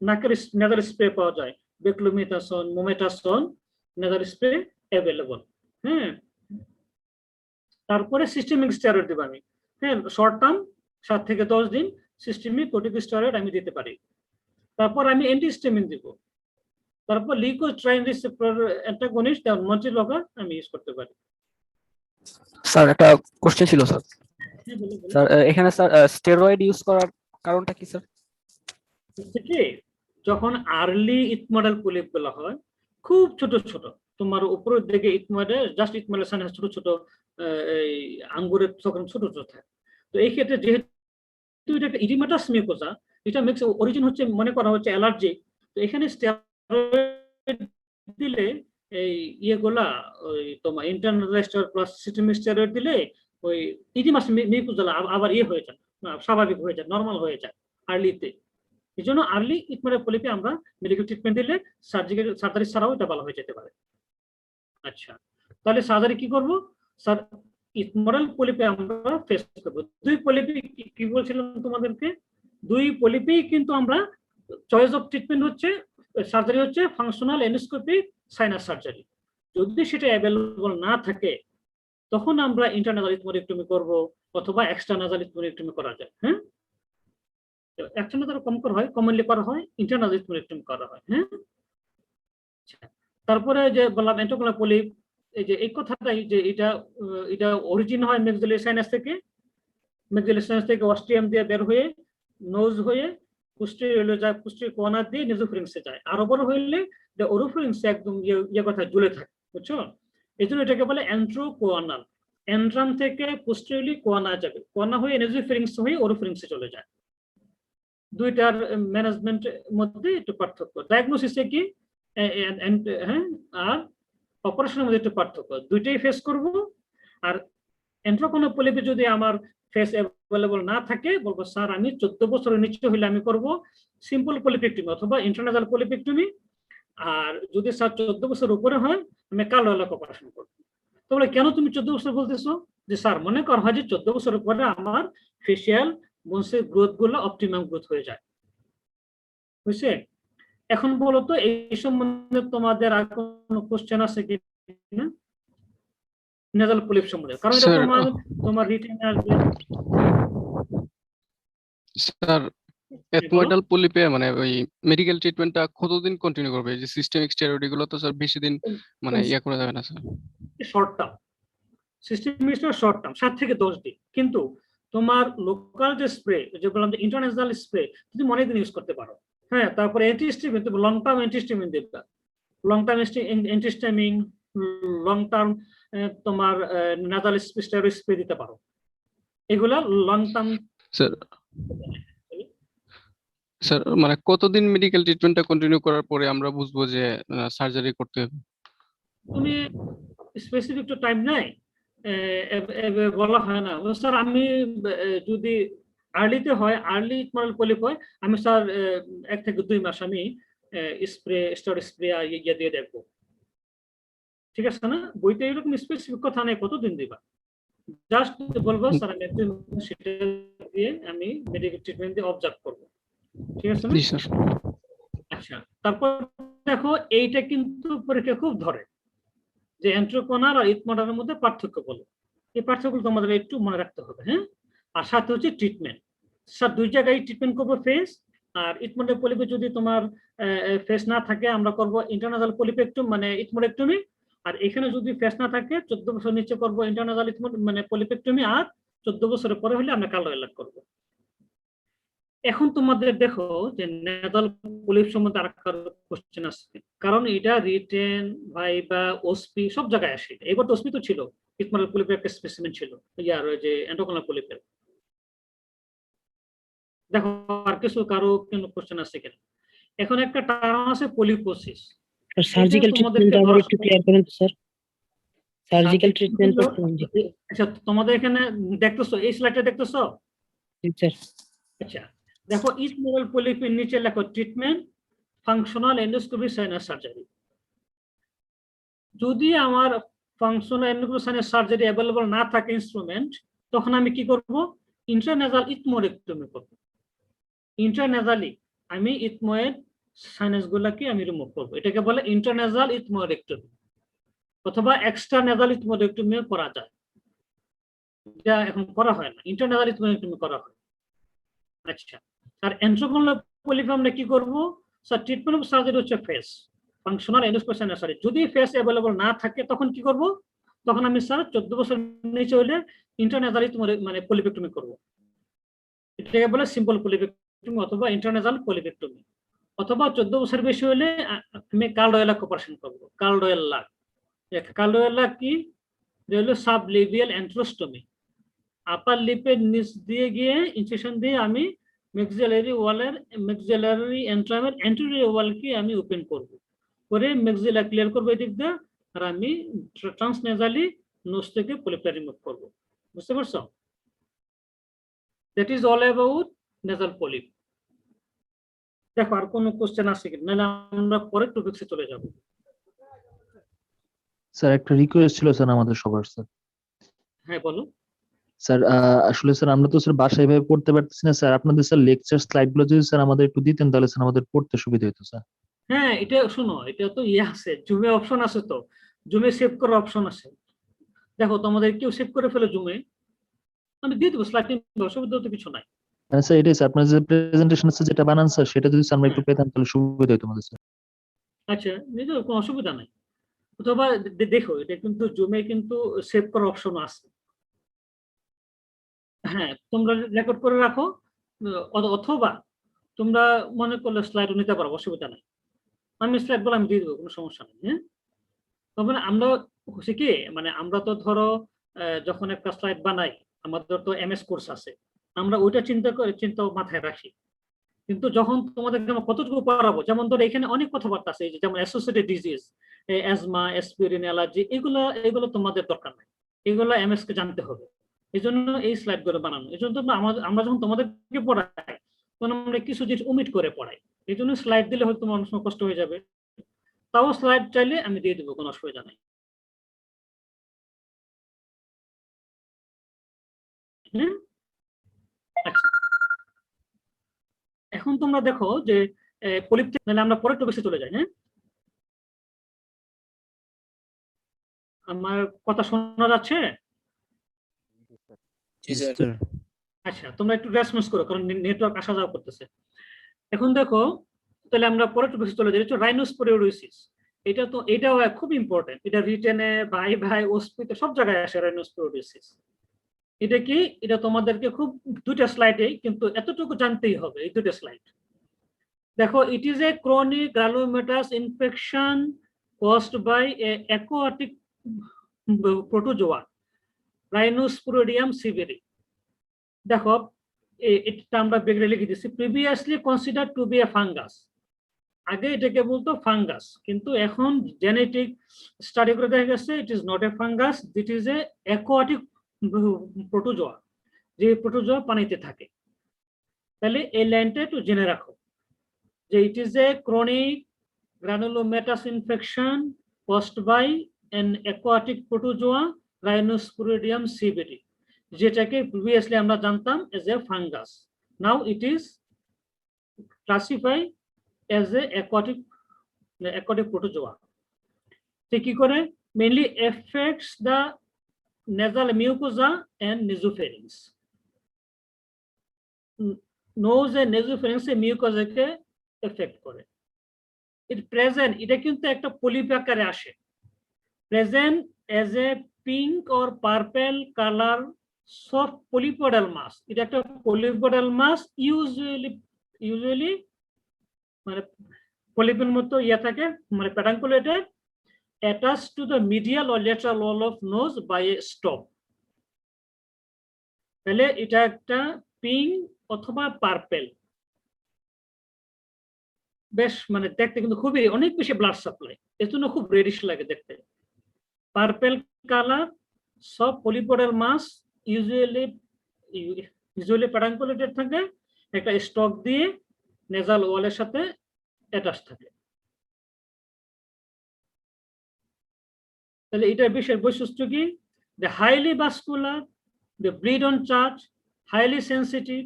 নাকের নেজাল স্প্রে পাওয়া যায়, বেক্লোমিথাসোন, মোমেটাসোন নেজাল স্প্রে অ্যাভেলেবল। হ্যাঁ, তারপরে সিস্টেমিক স্টেরয়েড দেব আমি। হ্যাঁ, শর্ট টার্ম 7 থেকে 10 দিন সিস্টেমিক কর্টিকোস্টেরয়েড আমি দিতে পারি। তারপর আমি অ্যান্টিহিস্টামিন দিব। তারপর লিউকোট্রাইন রিসেপ্টর অ্যান্টাগনিস্ট যেমন মন্টিলগার আমি ইউজ করতে পারি। স্যার একটা কোশ্চেন ছিল স্যার। হ্যাঁ, বলুন। স্যার এখানে স্যার স্টেরয়েড ইউজ করার কারণটা কি স্যার? থেকে যখন আর্লি ইথমোডাল পলিপ গুলো হয় খুব ছোট ছোট, তোমার উপরের দিকে ইথমোডে জাস্ট ইথমোডাল সাইনাস ছোট ছোট এই আঙ্গুরের তখন ছোট ছোট থাকে। তো এই ক্ষেত্রে যেহেতু এটা একটা ইডিমাটাস মিউকোসা, এটা মিক্স অরিজিন হচ্ছে মনে করা হচ্ছে অ্যালার্জি। তো এখানে স্টেরয়েড দিলে এই ইয়েগুলা ওই তোমার ইন্টারনালাইজড প্লাস সিস্টেমিক স্টেরয়েড দিলে ওই ইডিমাস মিউকোসা আবার হয়ে যায়, স্বাভাবিক হয়ে যায়, নরমাল হয়ে যায় আর্লিতে। এই জন্য আর্লি ইথমোডাল পলিপে আমরা মেডিকেল ট্রিটমেন্ট দিলে সার্জারি ছাড়াও এটা ভালো হয়ে যেতে পারে। আচ্ছা, তাহলে সার্জারি কি করব স্যার? ইথমোডাল পলিপে আমরা ফেস করব 2 পলিপে। কি বলছিলাম তোমাদেরকে, 2 পলিপেই কিন্তু আমরা চয়েস অফ ট্রিটমেন্ট হচ্ছে সার্জারি হচ্ছে ফাংশনাল এন্ডোস্কোপিক সাইনাস সার্জারি। যদি সেটা অ্যাভেলেবল না থাকে তখন আমরা ইন্টারনাজাল ইথমোডেক্টমি করব অথবা এক্সটার্নাজাল ইথমোডেক্টমি করা যায়। হ্যাঁ, এক্সটার্নাল কম করা হয়, কমনলি করা হয়, ইন্টারনাল ইথমোডেক্টমি করা হয়। হ্যাঁ, তারপরে যে বললাম এন্ট্রোকোনাল পলিপ, এই যে এই কথাটাই যে এটা অরিজিন হয় ম্যাক্সিলারি সাইনাস থেকে, ম্যাক্সিলারি সাইনাস থেকে অস্ট্রিয়াম দিয়ে বের হয়ে নোজ হয়ে পোস্টেরিয়র যায়, পোস্টেরিয়র কর্নার দিয়ে নেজোফারিংসে যায়। আরো বড় হইলে যে ওরোফারিংসে একদম ইয়ে কথা ঝুলে থাকে, বুঝছো? এই জন্য এটাকে বলে এন্ট্রোকোয়ানাল। এন্ট্রাম থেকে পোস্টেরিয়রলি কোয়ানা যাবে, কোয়ানা হয়ে নেজোফারিংস হয়ে ওরোফারিংসে চলে যায়। দুইটার ম্যানেজমেন্টের মধ্যে একটু পার্থক্য, ডায়াগনোসিসে কি হ্যাঁ আর অপারেশনের মধ্যে একটু পার্থক্য, দুইটাই ফেস করব। আর এন্ট্রোকোনাল পলিপে যদি আমার ফেস অ্যাভেলেবল না থাকে বলবো স্যার আমি 14 বছরের নিচে হইলে আমি করব সিম্পল পলিপেক্টমি অথবা ইন্টারনাজাল পলিপেক্টমি। আর যদি স্যার 14 বছর উপরে হয় আমি কালো এলাকা অপারেশন করবো। তাহলে কেন তুমি 14 বছর বলতেছো? যে স্যার মনে করা হয় যে 14 বছর পরে আমার ফেসিয়াল বোনসের গ্রোথ গুলো অপটিমাম গ্রোথ হয়ে যায়, বুঝছে? এখন বলো তো এই সম্বন্ধে তোমাদের আর কোনো কোশ্চেন আছে কি না নেজাল পলিপ সম্বন্ধে? কারণ এটা তোমার রিটেনে আসবে। স্যার এথমোডাল পলিপে মানে ওই মেডিকেল ট্রিটমেন্টটা কতদিন কন্টিনিউ করবে? যে সিস্টেমিক স্টেরয়েড গুলো তো স্যার বেশি দিন মানে ইয়া করা যাবে না sir. Short term systemic steroid short term 7 থেকে 10 দিন, কিন্তু তোমার লোকাল যে স্প্রে যে বললাম যে ইন্টারন্যাশনাল স্প্রে তুমি অনেক দিন ইউজ করতে পারো। হ্যাঁ, তারপরে অ্যান্টিহিস্টামিন তুমি লং টার্ম অ্যান্টিহিস্টামিন দেবে, long term antihistamine, long term তোমার নাজাল স্টেরয়েড স্প্রে দিতে পারো। এগুলা লং টার্ম। স্যার মানে কতদিন মেডিকেল ট্রিটমেন্টটা কন্টিনিউ করার পরে আমরা বুঝবো যে সার্জারি করতে হবে? তুমি স্পেসিফিক তো টাইম নাই, বলা হয় না স্যার আমি যদি আর্লিতে হয় আর্লি ইথমোডাল পলিপ হয় আমি স্যার 1 থেকে 2 মাস আমি স্প্রে স্টেরয়েড স্প্রে ইয়ে দিয়ে দেখবো, ঠিক আছে না? বইতে এরকম স্পেসিফিক কথা নেই কতদিন দিবা, জাস্ট বলবো স্যার আমি 1 মাস সেটা দিয়ে আমি মেডিকেল ট্রিটমেন্ট দিয়ে অবজার্ভ করবো, ঠিক আছে না? জি স্যার। আচ্ছা, তারপর দেখো এইটা কিন্তু পরীক্ষা খুব ধরে যে এন্ট্রোকোনাল আর ইথমোডালের মধ্যে পার্থক্য বলো, এই পার্থক্যগুলো তোমাদের একটু মনে রাখতে হবে। হ্যাঁ, আর সাথে হচ্ছে ট্রিটমেন্ট, স্যার 2 জায়গায় ট্রিটমেন্ট করবো, ফেস আর ইথমোডাল পলিপে যদি তোমার ফেস না থাকে আমরা করব ইন্টারনাজাল পলিপেক্টমি মানে ইথমোডেক্টমি, আর এখানে যদি ফেস না থাকে 14 বছর নিচে করবো ইন্টারনাজাল মানে পলিপেক্টমি, আর 14 বছরের পরে হলে আমরা কার্ডিওলাক করব। এখন তোমাদের দেখো যে নেজাল পলিপ সম্বন্ধে আরেকটা কোশ্চেন আসছে, কারণ এটা রিটেন ভাইবা ওসপি সব জায়গায় আসে। এবার তো ওসপি তো ছিল, ইথমোরাল পলিপের একটা স্পেসিমেন ছিল, ইয়ার ওই যে এন্ডোকোনাল পলিপের। দেখো আর কিছু কারো কোনো কোশ্চেন আছে কিনা। এখন একটা টার্ম আছে পলিপোসিস। সার্জিক্যাল ট্রিটমেন্ট আবার একটু ক্লিয়ার করেন তো স্যার, সার্জিক্যাল ট্রিটমেন্ট আচ্ছা তোমাদের এখানে দেখতেছো, এই স্লাইডটা দেখতেছো? স্যার আচ্ছা দেখো, ইথমোরাল পলিপের নিচে লেখো treatment functional endoscopy sinus surgery. যদি আমার functional endoscopy sinus surgery available না থাকে ইনস্ট্রুমেন্ট, তখন আমি কি করব? ইন্ট্রানেজাল ইথমোরেক্টমি করব। ইন্ট্রানেজালি আমি ইথময়েড সাইনাস গুলাকে আমি রিমুভ করবো, এটাকে বলে ইন্টারনেজাল ইথমোরেক্টমি, অথবা এক্সট্রানেজাল ইথমোরেক্টমি করা যায়। এটা এখন করা হয় না, ইন্টারনেজাল ইথমোরেক্টমি করা হয়। আচ্ছা, আর এন্ট্রোকোনাল পলিপ আমরা কি করব? স্যার ট্রিটমেন্ট অফ সার্জারি হচ্ছে face functional endoscopy sinus surgery. যদি ফেস অ্যাভেলেবল না থাকে তখন কি করব? তখন আমি স্যার 14 বছর নিচে হলে ইন্টারনেজাল মানে পলিপেক্টমি করব। এটাকে বলে সিম্পল পলিপেক্টমি অথবা ইন্টারনেজাল পলিপেক্টমি। অথবা 14 বছর বেশি হলে আমি কার্ডিওলাক অপারেশন করবো। কার্ডিওলাক, কার্ডিওলাক কি? হলো সাবলিভিয়াল এন্ট্রোস্টমি। আপার লিপের নিচ দিয়ে গিয়ে ইনসেকশন দিয়ে আমি ম্যাক্সিলারি ওয়ালের ম্যাক্সিলারি এন্ট্রামের অ্যান্টেরিয়র ওয়ালকে আমি ওপেন করব, করে ম্যাক্সিলা ক্লিয়ার করবো এদিক দিয়ে, আর আমি ট্রান্সনেজালি নোজ থেকে পলিপটা রিমুভ করবো। বুঝতে পারছো? That is all about nasal polyp. দেখো আর কোনো কোশ্চেন আছে কি, নাহলে আমরা পরের টপিকসে চলে যাব। স্যার একটা রিকোয়েস্ট ছিল স্যার আমাদের সবার স্যার। হ্যাঁ বলো। স্যার আসলে স্যার আমরা তো স্যার বাসায় ভাবে পড়তে পারতেছি না স্যার, আপনাদের স্যার লেকচার স্লাইড গুলো যদি স্যার আমাদের একটু দিতেন তাহলে স্যার আমাদের পড়তে সুবিধা হতো স্যার। হ্যাঁ এটা শুনো, এটা তো আছে, জুমে অপশন আছে, তো জুমে সেভ করার অপশন আছে। দেখো তোমাদের কেউ সেভ করে ফেলে জুমে, আমি দিয়ে দেবো স্লাইড, অসুবিধা তো কিছু নাই। হ্যাঁ স্যার এটাই স্যার, আপনার যে প্রেজেন্টেশন আছে যেটা বানান স্যার, সেটা যদি স্যার আমরা একটু পেতাম তাহলে সুবিধা হতো আমাদের স্যার। আচ্ছা নিতে কোনো অসুবিধা নাই। অথবা দেখো এটা কিন্তু জুমে কিন্তু সেভ করার অপশন আছে। হ্যাঁ তোমরা রেকর্ড করে রাখো, অথবা তোমরা মনে করলে স্লাইডও নিতে পারো, অসুবিধা নাই। আমি স্লাইড বলে আমি দিয়ে দেবো, কোনো সমস্যা নেই। হ্যাঁ তবে আমরা হচ্ছে কি, মানে আমরা তো ধরো যখন একটা স্লাইড বানাই, আমাদের তো এমএস কোর্স আছে, আমরা ওইটা চিন্তা মাথায় রাখি। কিন্তু যখন তোমাদেরকে আমরা কতটুকু পড়াবো, যেমন ধরো এখানে অনেক কথাবার্তা আছে, যেমন associated disease, asthma, aspirin, allergy, এগুলো তোমাদের দরকার নাই, এগুলো এমএস কে জানতে হবে। এই জন্য এই স্লাইড গুলো বানানো। এই জন্য আমরা যখন তোমাদেরকে পড়াই তখন আমরা কিছু জিনিস ওমিট করে পড়াই, এই জন্য স্লাইড দিলে হয়তো তোমার অনেক সময় কষ্ট হয়ে যাবে। তাও স্লাইড চাইলে আমি দিয়ে দেবো, কোনো অসুবিধা নাই। হ্যাঁ আচ্ছা, এখন তোমরা দেখো যে পলিপ, তাহলে আমরা পরের টপিকে চলে যাই। হ্যাঁ আমার কথা শোনা যাচ্ছে? আচ্ছা তোমরা একটু রেসপন্স করো, কারণ নেটওয়ার্ক আসা যাওয়া করতেছে। এখন দেখো তাহলে আমরা পরের টপিকে চলে যাই, রাইনোস্পোরিওসিস। এটাও খুব ইম্পর্টেন্ট, এটা রিটেনে ভাই ওসপিতে সব জায়গায় আসে রাইনোস্পোরিওসিস। এটা কি? এটা তোমাদেরকে খুব দুইটা স্লাইডে কিন্তু এতটুকু জানতেই হবে, এই দুটো স্লাইড দেখো। It is a chronic granulomatous infection caused by aquatic protozoa rhinosporidium seeberi. দেখো এটা আমরা বেগরে লিখে দিচ্ছি, previously consider to be a fungus. আগে এটাকে বলতো ফাঙ্গাস, কিন্তু এখন জেনেটিক স্টাডি করে দেখা গেছে it is not a fungus, it is a aquatic protozoa, যে প্রোটোজোয়া পানিতে থাকে। তাহলে এই লাইনটা একটু জেনে রাখো যে it is a chronic granulomatous infection caused by an aquatic protozoa rhinosporidium seeberi, যেটাকে প্রিভিয়াসলি আমরা জানতাম as a fungus. Now it is classified as a aquatic protozoa. কি করে? Mainly affects the nasal mucosa and nasopharynx. Nose and nasopharynx এ mucosa কে affect করে। এটা present, এটা কিন্তু একটা পলিপ আকারে আসে। present as a pink or purple color soft polypodal mass. এটা একটা polypodal mass usually মানে পলিপের মতো ইয়া থাকে মানে পেডাঙ্কুলেটেড attached to the medial or lateral wall of nose by a stop. তাহলে এটা একটা পিঙ্ক অথবা পার্পেল, বেশ মানে দেখতে কিন্তু খুবই অনেক বেশি ব্লাড সাপ্লাই, এর জন্য খুব রেডিশ লাগে দেখতে। পার্পেল কালার সব পলিপোডাল মাস ইউজুয়ালি পেডাঙ্কুলেটেড থাকে, একটা স্টক দিয়ে নেজাল ওয়ালের সাথে অ্যাটাচ থাকে। তাহলে এটার বিশেষ বৈশিষ্ট্য কি? The highly vascular, the bleed on charge, highly sensitive,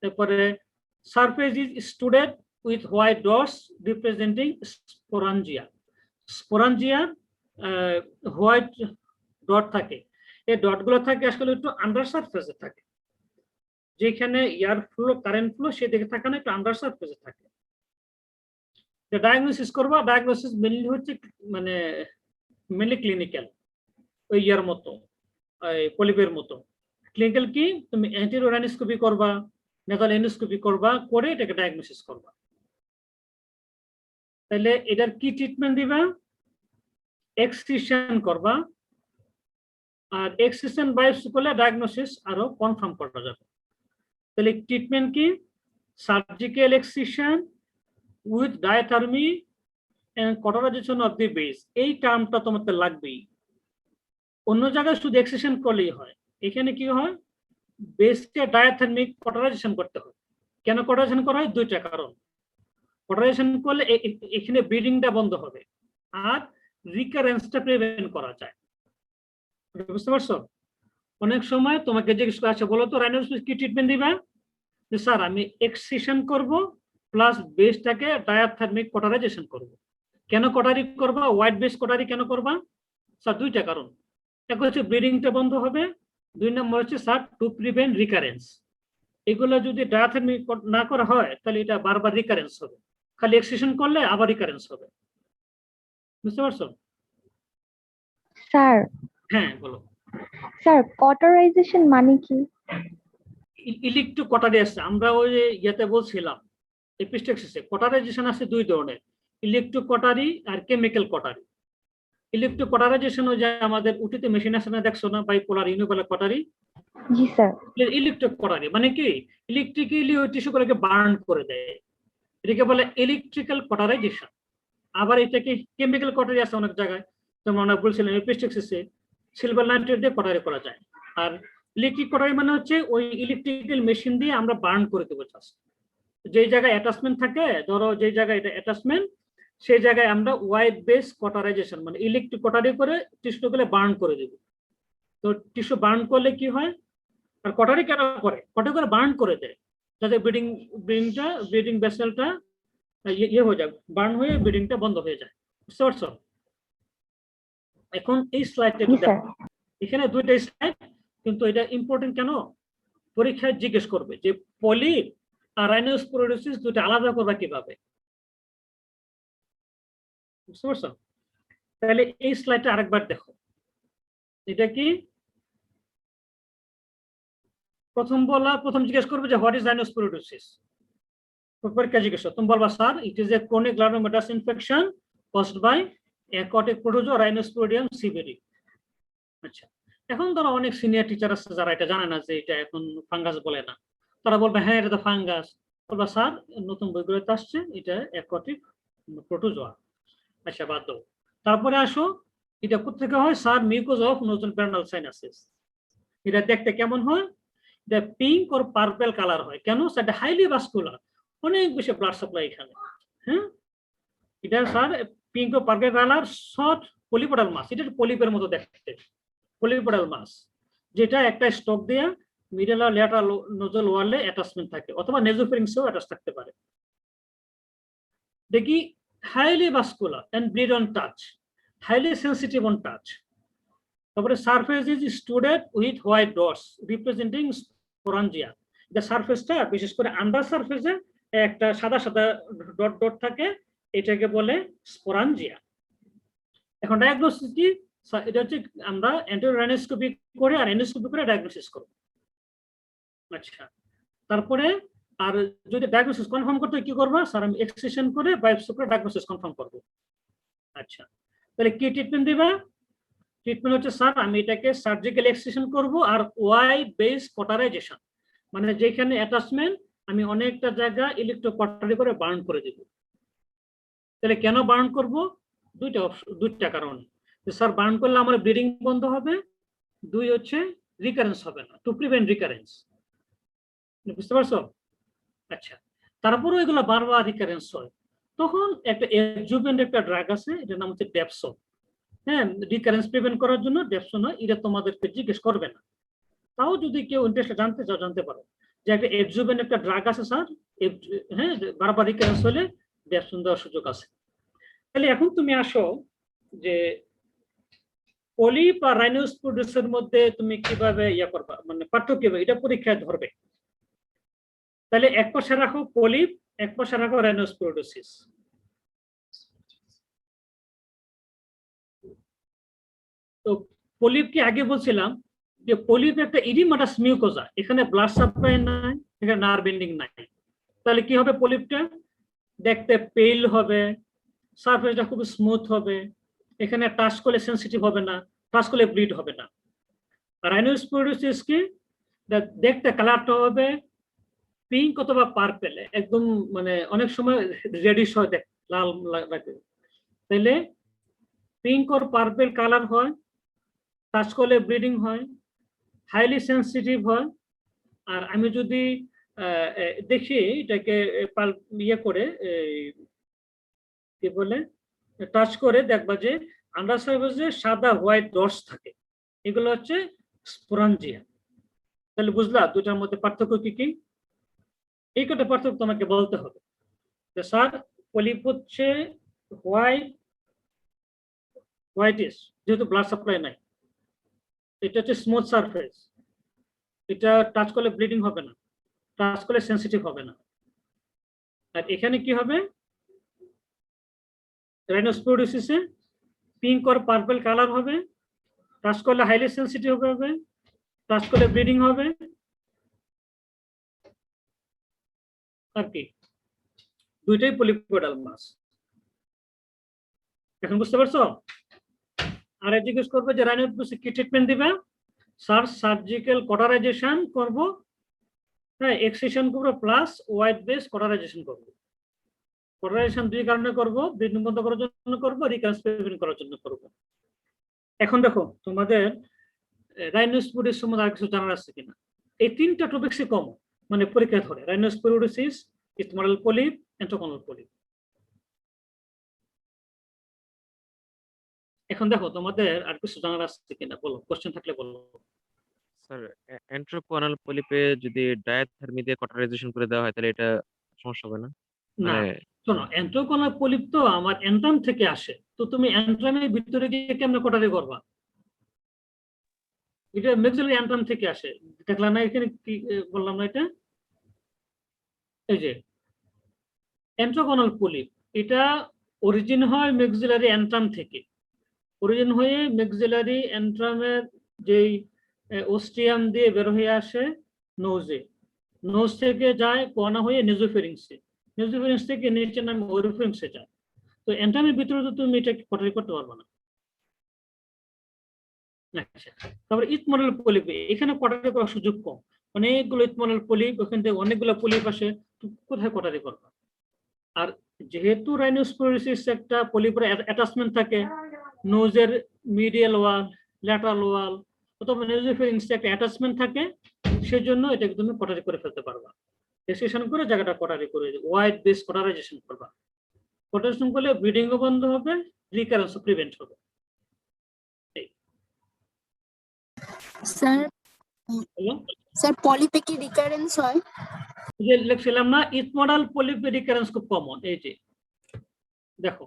তারপরে surface is studded with white dots representing sporangia. Sporangia white dot থাকে, এই ডটগুলো থাকে আসলে একটু আন্ডার সারফেসে থাকে, যেখানে এয়ার ফ্লো কারেন্ট ফ্লো সেদিকে থাকে না, একটু আন্ডার সারফেসে থাকে। ডায়াগনোসিস করবা, ডায়াগনোসিস মেনলি হচ্ছে মানে মেনলি ক্লিনিক্যাল, ওই ইয়ার মতো পলিপের মতো। ক্লিনিক্যাল কি? তুমি অ্যান্টেরিয়র অ্যানোস্কোপি করবা, নেজাল এন্ডোস্কোপি করবা, করে এটাকে ডায়াগনোসিস করবা। তাহলে এটার কি ট্রিটমেন্ট দিবা? এক্সিশন করবা, আর এক্সিশন বায়োপসি করলে ডায়াগনোসিস আরো কনফার্ম করা যাবে। তাহলে ট্রিটমেন্ট কি? Surgical excision with diathermy and cauterization of the base. এই টার্মটা তোমাদের লাগবেই, অন্য জায়গায় শুধু এক্সিশন করলেই হয়, এখানে কি হয়? বেসকে ডায়াথার্মিক কটোরাইজেশন করতে হয়। কেন কটোরাইজেশন করা হয়? দুইটা কারণ। কটোরাইজেশন করলে এখানে ব্লিডিংটা বন্ধ হবে আর রিকারেন্সটা প্রিভেন্ট করা যায়। বুঝতে পারছো? অনেক সময় তোমাকে জিজ্ঞেস করা আছে, বলো তো রাইনোসিস কি ট্রিটমেন্ট দিবা? স্যার আমি এক্সিশন করব প্লাস বেসটাকে ডায়াথার্মিক কটোরাইজেশন করব। কেন কটারি করবা? হোয়াইট বেস কটারি কেন করবা? স্যার দুইটা কারণ, এক হচ্ছে ব্লিডিংটা বন্ধ হবে, দুই নম্বর হচ্ছে স্যার টু প্রিভেন্ট রিকারেন্স। এগুলো যদি ডায়াথার্মিক না করা হয় তাহলে এটা বারবার রিকারেন্স হবে, খালি এক্সিশন করলে আবার রিকারেন্স হবে। বুঝতে পারছো? স্যার, হ্যাঁ বলো। স্যার কটারাইজেশন মানে কি? ইলেকট্রো কটারি আছে, আমরা ওই ইয়েতে বলছিলাম এপিস্টেক্সিসে কটারাইজেশন আছে দুই ধরনের, ইলেকট্রো কটারি আর কেমিক্যাল কটারি। ইলেকট্রো কটারাইজেশন ওই যে আমাদের উটিতে মেশিন আছে না, দেখছো না, বাইপোলার ইউনিপোলার কটারি। জি স্যার। ইলেকট্রো কটারি মানে কি? ইলেকট্রিক্যালি ওই টিস্যুগুলোকে বার্ন করে দেয়, এটাকে বলে ইলেকট্রিক্যাল কটারাইজেশন। আবার এটাকে কেমিক্যাল কটারি আছে অনেক জায়গায়, যেমন আমরা বলছিলাম এপিস্টেক্সিসে সিলভার নাইট্রেট দিয়ে কটারি করা যায়। আর ইলেকট্রিক কটারি মানে হচ্ছে ওই ইলেকট্রিক্যাল মেশিন দিয়ে আমরা বার্ন করে দেবো জাস্ট, যেই জায়গায় অ্যাটাচমেন্ট থাকে, ধরো যেই জায়গায় এটা অ্যাটাচমেন্ট সেই জায়গায় আমরা হোয়াইট বেস কটারাইজেশন মানে ইলেকট্রিক কটারি করে টিস্যুগুলো বার্ন করে দেব। তো টিস্যু বার্ন করলে কি হয়? আর কটারি কেন করে? কটারি করে বার্ন করে দেয় যাতে ব্লিডিং ভেসেলটা ইয়ে হয়ে যায়, বার্ন হয়ে ব্লিডিংটা বন্ধ হয়ে যায়। বুঝতে পারছো? এখন এই স্লাইডটা জি স্যার। এখানে দুইটা স্লাইড, কিন্তু এটা ইম্পর্টেন্ট কেন? পরীক্ষায় জিজ্ঞেস করবে যে পলিপ আর রাইনোস্পোরোসিস দুটো আলাদা করবা কিভাবে। বুঝতে পারছো? তাহলে এই স্লাইডটা আরেকবার দেখো। এটা কি? প্রথম জিজ্ঞেস করবে যে হোয়াট ইজ রাইনোস্পোরোসিস। পরীক্ষা জিজ্ঞেস তুমি বলবা sir it is a chronic granulomatous infection caused by aquatic protozoa rhinosporidium seeberi. আচ্ছা, এখন ধরো অনেক সিনিয়র টিচার আছে যারা এটা জানে না যে এটা এখন ফাঙ্গাস বলে না, তারা বলবে হ্যাঁ এটা তো ফাঙ্গাস। বলবা স্যার নতুন বইগুলোতে আসছে এটা অ্যাকোয়াটিক প্রোটোজোয়া। আচ্ছা বাদ দাও, তারপরে আসো এটা কোথেকে হয়? Sir mucosa of nasal paranasal sinuses. এটা দেখতে কেমন হয়? এটা পিঙ্ক আর পার্পল কালার হয়। কেন? সেটা হাইলি ভাস্কুলার, অনেক বেশি ব্লাড সাপ্লাই এখানে। হ্যাঁ, এটা স্যার পিঙ্ক ও পার্পল কালার শর্ট পলিপোডাল মাস, এটা পলিপের মতো দেখতে, পলিপোডাল মাস, যেটা একটা স্টক দেয়া মিডল আর ল্যাটারাল নোজল ওয়ালে অ্যাটাচমেন্ট থাকে, অথবা নেজোফেরিংসেও অ্যাটাচ থাকতে পারে। দেখি highly vascular and bleed on touch, highly sensitive on touch. তারপরে surface is studded with white dots representing sporangia. এটা সারফেসটা বিশেষ করে আন্ডার সারফেসে একটা সাদা সাদা ডট ডট থাকে, এটাকে বলে স্পোরাঞ্জিয়া। এখন ডায়াগনোসিস কি? এটা হচ্ছে আমরা এন্টোরাইনোস্কোপি করে আর এন্ডোস্কোপি করে ডায়াগনোসিস করব। আচ্ছা, তারপরে আর যদি ডায়াগনোসিস কনফার্ম করতে কি করবো স্যার? আমি এক্সট্রাকশন করে বায়োপসি করে ডায়াগনোসিস কনফার্ম করব। আচ্ছা, তাহলে কি ট্রিটমেন্ট দিবা? ট্রিটমেন্ট হচ্ছে স্যার আমি এটাকে সার্জিক্যাল এক্সট্রাকশন করব আর ওয়াই বেস কটারাইজেশন, মানে যেখানে অ্যাটাচমেন্ট আমি অনেকটা জায়গা ইলেকট্রোকটারি করে বার্ন করে দেব। তাহলে কেন বার্ন করব? দুইটা কারণ। স্যার বার্ন করলে আমার ব্লিডিং বন্ধ হবে, দুই হচ্ছে রিকারেন্স হবে না, টু প্রিভেন্ট রিকারেন্স। বুঝতে পারছো? আচ্ছা, তারপরে এগুলো বারবার রিকারেন্স হয়, তখন একটা এডজুভেন্ট একটা ড্রাগ আছে, এটার নাম হচ্ছে ডেপসন। হ্যাঁ, রিকারেন্স প্রিভেন্ট করার জন্য ডেপসন হয়, এটা তোমাদেরকে জিজ্ঞেস করবে না। তাও যদি কেউ ইন্টারেস্ট জানতে চাও জানতে পারো যে একটা এডজুভেন্ট একটা ড্রাগ আছে স্যার, হ্যাঁ, বারবার রিকারেন্স হলে ডেপসন দেওয়ার সুযোগ আছে। তাহলে এখন তুমি আসো যে পলিপ আর রাইনোস্পোরিডোসিসের মধ্যে তুমি কিভাবে ইয়া করবা, মানে পার্থক্য এটা পরীক্ষায় ধরবে। তাহলে এক পাশে রাখো পলিপ, এক পাশে রাখো রাইনোস্পোরিডোসিস। তো পলিপ কি আগে বলছিলাম যে পলিপ একটা ইডিমাটাস মিউকোজা, এখানে ব্লাড সাপ্লাই নাই, এখানে নার্ভ এন্ডিং নাই। তাহলে কি হবে? পলিপটা দেখতে পেল হবে, সারফেসটা খুব স্মুথ হবে, এখানে টাচ করলে সেনসিটিভ হবে না, টাচ করলে ব্লিড হবে না। রাইনোস্পোরিডোসিস কি দেখতে কালারটা হবে পিঙ্ক অথবা পার্পেল, একদম মানে অনেক সময় রেডিশ হয়, দেখ লাল লাগে, তাহলে পিঙ্ক আর পার্পেল কালার হয়, টাচ করলে ব্লিডিং হয়, হাইলি সেনসিটিভ হয়। আর আমি যদি দেখি এটাকে ইয়ে করে কি বলে টাচ করে দেখবা যে আন্ডার সারফেসে সাদা হোয়াইট ডটস থাকে, এগুলো হচ্ছে স্পোরাঞ্জিয়া। তাহলে বুঝলা দুটার মধ্যে পার্থক্য কি কি? এই কটা পার্থক্য তোমাকে বলতে হবে যে স্যার পলিপ হচ্ছে হোয়াইটিস, যেহেতু ব্লাড সাপ্লাই নাই, এটা হচ্ছে স্মুথ সারফেস, এটা টাচ করলে ব্লিডিং হবে না, টাচ করলে সেনসিটিভ হবে না। আর এখানে কি হবে? রাইনোস্পোরিডোসিসে পিঙ্ক আর পার্পল কালার হবে, টাচ করলে হাইলি সেনসিটিভ হবে, টাচ করলে ব্লিডিং হবে, আর কি দুইটাই পলিপোডাল মাস। এখন বুঝতে পারছো? আর জিজ্ঞেস করবে যে রাইনোস্পোরিডোসিস কি ট্রিটমেন্ট দিবে? স্যার সার্জিক্যাল কটারাইজেশন করব, হ্যাঁ, এক্সট্রাকশন করব প্লাস ওয়াইড বেস কটারাইজেশন করব। কটারাইজেশন দুই কারণে করব, ব্লিডিং বন্ধ করার জন্য করব, রিকারেন্স প্রিভেন্ট করার জন্য করব। এখন দেখো তোমাদের রাইনোস্পোরিডোসিস সম্বন্ধে আর কিছু জানার আছে কিনা? এই তিনটা টপিকসই কমন, মানে পরীক্ষায় ধরে রাইনোস্পোরিডোসিস, ইথমোডাল পলিপ, এন্ট্রোকোনাল পলিপ। এখন দেখো তোমাদের আর কিছু জানার আছে কিনা, বলো, কোশ্চেন থাকলে বলো। স্যার এন্ট্রোকোনাল পলিপে যদি ডায়াথার্মি দিয়ে কটারাইজেশন করে দেওয়া হয় তাহলে এটা সমস্যা হবে না? না, শোনো, এন্ট্রোকোনাল পলিপ তো আমার এন্ট্রাম থেকে আসে, তো তুমি এন্ট্রামের ভিতরে গিয়ে কেমনে কটারি করবা? এটা ম্যাক্সিলারি এন্ট্রাম থেকে আসে, দেখলাম না এখানে কি বললাম না? এটা এই যে এন্ট্রোকোনাল পলিপ, এটা অরিজিন হয় ম্যাক্সিলারি এন্ট্রাম থেকে, অরিজিন হয়ে ম্যাক্সিলারি এন্ট্রামের যেই ওস্টিয়াম দিয়ে বের হয়ে আসে নোজে, নোজ থেকে যায় কোনা হয়ে নেজোফেরিংসে, নেজোফেরিংস থেকে নিচে নামে ওরিফেরিংসে যায়। তো এন্ট্রামের ভিতরে তো তুমি এটা কটারি করতে পারবে না। আচ্ছা, তারপরে ইথমোডাল পলিপ, এখানে কটারি করার সুযোগ কম, অনেকগুলো ইথমোডাল পলিপ, ওখান থেকে অনেকগুলো পলিপ আসে, কোথায় কটারি করবা? আর যেহেতু রাইনোস্পোরিডোসিস একটা পলিপের অ্যাটাচমেন্ট থাকে নোজের মিডিয়াল ওয়াল, ল্যাটারাল ওয়াল অথবা নেজোফেরিংসে একটা অ্যাটাচমেন্ট থাকে, সেজন্য এটাকে তুমি কটারি করে ফেলতে পারবা। এক্সট্রাকশন করে জায়গাটা কটারি করে ওয়াইড বেস কটারাইজেশন করবা। কটারাইজেশন করলে ব্লিডিংও বন্ধ হবে, রিকারেন্সও প্রিভেন্ট হবে। স্যার স্যার পলিপে কি রিকারেন্স হয়? যে লিখছিলাম না, ইথমোডাল পলিপে রিকারেন্স খুব কমন। এই যে দেখো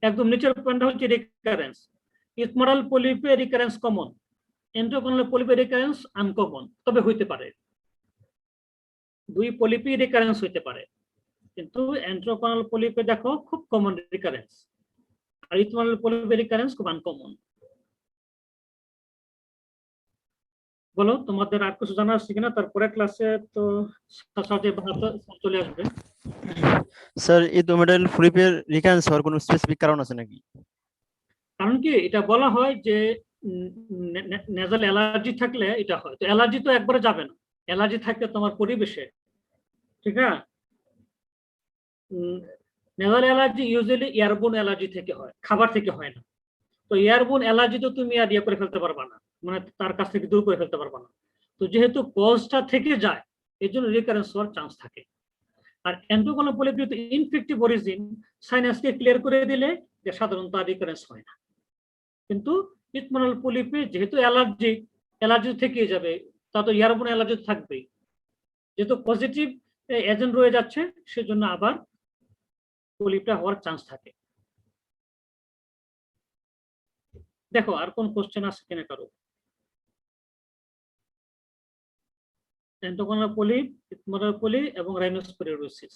একদম নিচের পয়েন্টটা হচ্ছে রিকারেন্স, ইথমোডাল পলিপে রিকারেন্স কমন, এন্ট্রোকোনাল পলিপে রিকারেন্স আনকমন, তবে হইতে পারে দুই পলিপে রিকারেন্স হইতে পারে, কিন্তু এন্ট্রোকোনাল পলিপে দেখো খুব কমন রিকারেন্স। আর ইথমাল পলিপের রিকারেন্স খুব আনকমন। বলো তোমাদের আর কিছু জানা আছে কিনা, তারপরে ক্লাসে তো সহজে চলে আসবে। স্যার এই ডোমেডাল ফ্লিপের রিকারেন্স হওয়ার কোনো স্পেসিফিক কারণ আছে নাকি? কারণ কি এটা বলা হয় যে নেজাল অ্যালার্জি থাকলে এটা হয়। তো অ্যালার্জি তো একবারে যাবে না, অ্যালার্জি থাকলে তোমার পরিবেশে, ঠিক আছে। Nasal allergy usually airborne allergy থেকে হয়, খাবার থেকে হয় না। তো এয়ারবোন অ্যালার্জি তো তুমি আর ইয়ে করে ফেলতে পারবা না, মানে তার কাছ থেকে দূর করে ফেলতে পারবা না। তো যেহেতু কজটা থেকে যায় এই জন্য রিকারেন্স হওয়ার চান্স থাকে। আর অ্যান্টোকোনাল পলিপ যেহেতু ইনফেক্টিভ অরিজিন, সাইনাসকে ক্লিয়ার করে দিলে যে সাধারণত আর রিকারেন্স হয় না। কিন্তু ইথমাল পলিপে যেহেতু অ্যালার্জি থেকে যাবে, তা তো এয়ারবোন অ্যালার্জি থাকবেই। যেহেতু পজিটিভ এজেন্ট রয়ে যাচ্ছে সেজন্য আবার পলিপটা হওয়ার চান্স থাকে। দেখো আর কোন কোশ্চেন আছে কিনা কারো? অ্যান্টোকোনাল পলিপ, ইথমাল পলি এবং রাইনোস্পোরিওসিস,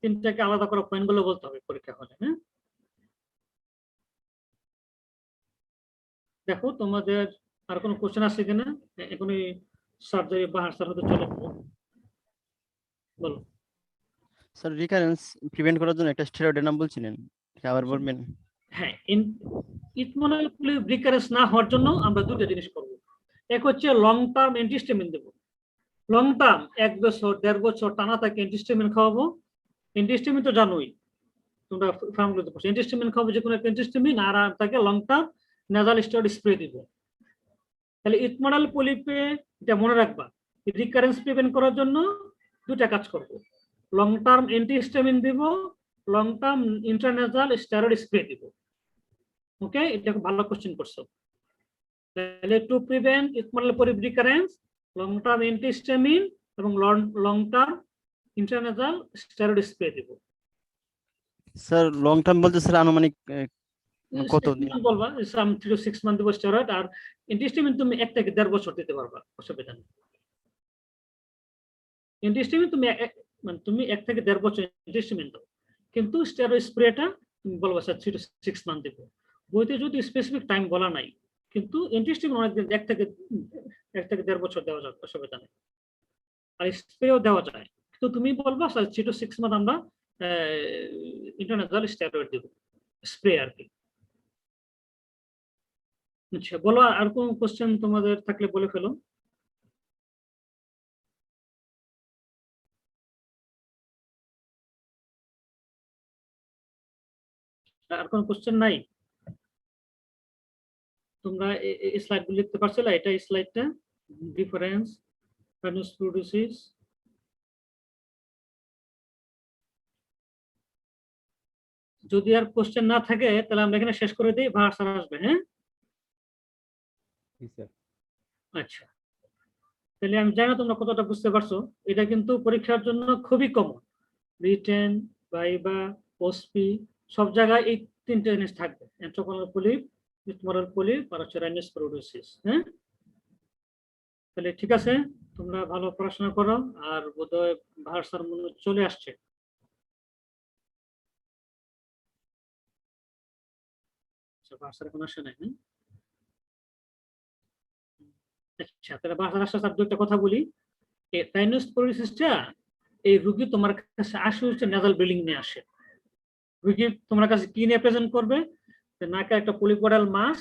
তিনটাকে আলাদা করে পয়েন্টগুলো বলতে হবে পরীক্ষা হলে। হ্যাঁ, দেখো তোমাদের আর কোনো কোশ্চেন আছে কিনা? এখনই সার্জারি বা হার্সার হতে চলে বলো। স্যার রিকারেন্স প্রিভেন্ট করার জন্য একটা স্টেরয়েডের নাম বলছিলেন, আবার বলবেন? হ্যাঁ, ইথমাল পলিপ রিকারেন্স না হওয়ার জন্য আমরা দুটো জিনিস করব। এক হচ্ছে লং টার্ম অ্যান্টিহিস্টামিন দেব। লং টার্ম 1 বছর 1.5 বছর টানা তাকে অ্যান্টিহিস্টামিন খাওয়াবো। অ্যান্টিহিস্টামিন তো জানোই তোমরা ফার্মগুলোতে পড়ছো, অ্যান্টিহিস্টামিন খাওয়াবো, যে কোনো একটা অ্যান্টিহিস্টামিন, আর তাকে long term nasal steroid spray দিব। তাহলে ইথমাল পলিপে এটা মনে রাখবা, রিকারেন্স প্রিভেন্ট করার জন্য দুটা কাজ করব। লং টার্ম অ্যান্টিহিস্টামিন দিব, long term intranasal steroid spray দিব। ওকে, এটা খুব ভালো কোশ্চেন করছো। তাহলে to prevent ethmoidal polyp recurrence, long term antihistamine এবং long term intranasal steroid spray দিব। স্যার লং টার্ম বলতে স্যার আনুমানিক কত দিন বলবা? 3 to 6 মান্থ দিব স্টেরয়েড, আর অ্যান্টিহিস্টামিন তুমি 1 থেকে 1.5 বছর দিতে পারবা, অসুবিধা নেই। অ্যান্টিহিস্টামিন তুমি 1 থেকে 1.5 বছর অ্যান্টিহিস্টামিন দাও, কিন্তু স্টেরয়েড স্প্রেটা তুমি বলবা স্যার 3 to 6 মান্থ দিব। বইতে যদি স্পেসিফিক টাইম বলা নাই, কিন্তু অ্যান্টিহিস্টামিন অনেকদিন 1 থেকে 1.5 বছর দেওয়া যাবে, অসুবিধা নেই। আর স্প্রেও দেওয়া যায়, তো তুমি বলবা স্যার 3 to 6 মান্থ আমরা ইন্টারনেজাল স্টেরয়েড দেব, স্প্রে আর কি। আচ্ছা, বলো আর কোন কোশ্চেন তোমাদের থাকলে বলে ফেলো। আর কোন কোশ্চেন নাই? তোমরা এই স্লাইডগুলো লিখতে পারছিলে? এটা স্লাইডটা ডিফারেন্স রাইনোস্পোরিওসিস। যদি আর কোশ্চেন না থাকে তাহলে আমরা এখানে শেষ করে দিই, ভার্সার আসবে। হ্যাঁ, আচ্ছা, তাহলে আমি জানি না তোমরা কতটা বুঝতে পারছো। এটা কিন্তু পরীক্ষার জন্য খুবই কমন, রিটেন, ভাইবা, ওসপি সব জায়গায় এই তিনটে জিনিস থাকবে, অ্যান্টোকোনাল পলিপ, ইথমাল পলিপ আর হচ্ছে রাইনোস্পোরিওসিস। হ্যাঁ, তাহলে ঠিক আছে, তোমরা ভালো পড়াশোনা করো। আর বোধহয় ভার্সার মনে চলে আসছে। ভার্সার এখন আসে নাই। আচ্ছা, তাহলে ভার্সার আসার সাথে একটা কথা বলি। এই রাইনোস্পোরিওসিসটা এই রোগী তোমার কাছে আসে হচ্ছে নেজাল ব্লিডিং নিয়ে আসে। রোগী তোমার কাছে কি নিয়ে প্রেজেন্ট করবে? নাকে একটা পলিপোডাল মাস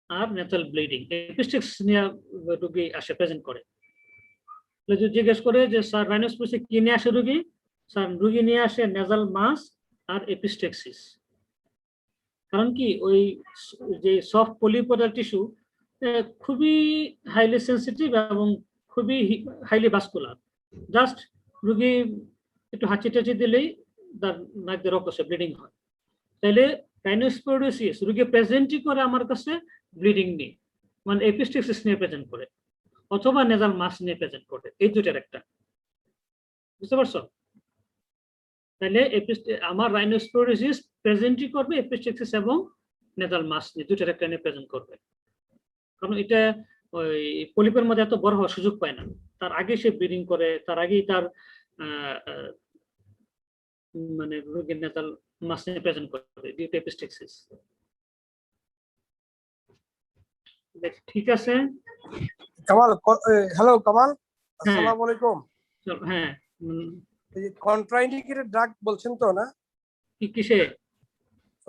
আর নেজাল ব্লিডিং, এপিস্টিক্স নিয়ে রোগী আসে প্রেজেন্ট করে। যদি জিজ্ঞেস করে যে স্যার রাইনোস্পোরিওসিস কি নিয়ে আসে রোগী, স্যার রোগী নিয়ে আসে নেজাল মাস আর এপিস্টেক্সিস। কারণ কি ওই যে সফট পলিপোডাল টিস্যু খুবই হাইলি সেন্সিটিভ এবং খুবই হাইলি ভাস্কুলার। জাস্ট রোগী একটু হাঁচি টাচি দিলেই তার নাক দিয়ে রক্ত আসে, ব্লিডিং হয়। তাহলে রাইনোস্পোরিওসিস রোগী প্রেজেন্টই করে আমার কাছে ব্লিডিং নিয়ে, মানে এপিস্টেক্সিস নিয়ে প্রেজেন্ট করে, অথবা নেজাল মাস নিয়ে প্রেজেন্ট করে, এই দুটার একটা। বুঝতে পারছো? তাহলে আমার রাইনোস্পোরিওসিস প্রেজেন্টই করবে এপিস্টেক্সিস এবং নেজাল মাস নিয়ে, দুটার একটা নিয়ে প্রেজেন্ট করবে। কারণ এটা ওই পলিপের মধ্যে এত বড় হওয়ার সুযোগ পায় না, তার আগে সে ব্লিডিং করে, তার আগেই তার মানে রোগীর নেজাল মাসে প্রেজেন্ট করবে ডিউ টু এপিস্টেক্সিস। ঠিক আছে। কামাল, হ্যালো কামাল, আসসালামু আলাইকুম। হ্যাঁ, এই যে কন্ট্রাইন্ডিকেটেড ড্রাগ বলছেন তো না? কিসে?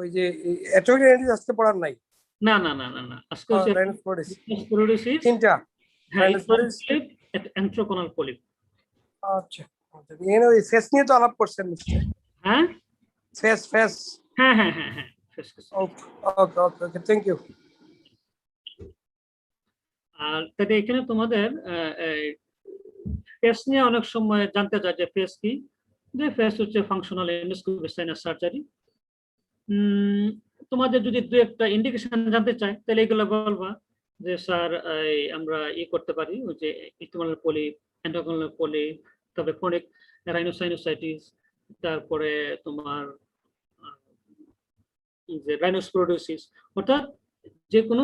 ওই যে অ্যাটোইডেন্টিস আজকে পড়ার নাই? না না না না না, আজকে হচ্ছে রাইনোস্পোরোসিস, তিনটা এন্ট্রোকোনাল পলিপ। আচ্ছা, এখানে ওই ফেস নিয়ে তো আলাপ করছেন নিশ্চয়ই। হ্যাঁ ফেস ফেস, হ্যাঁ হ্যাঁ হ্যাঁ হ্যাঁ, ওকে ওকে ওকে, থ্যাংক ইউ। আর তাহলে এখানে তোমাদের ফেস নিয়ে অনেক সময় জানতে চায় যে ফেস কি, যে ফেস হচ্ছে ফাংশনাল এন্ডোস্কোপি সাইনাস সার্জারি। তোমাদের যদি দু একটা ইন্ডিকেশন জানতে চাই তাহলে এগুলো বলবা যে স্যার আমরা করতে পারি, ওই যে ইকোনাল পলিপ, এন্ডোকোনাল পলিপ, তবে ক্রনিক রাইনোসাইনোসাইটিস, তারপরে তোমার যে রাইনোস্পোরোসিস, অর্থাৎ যে কোনো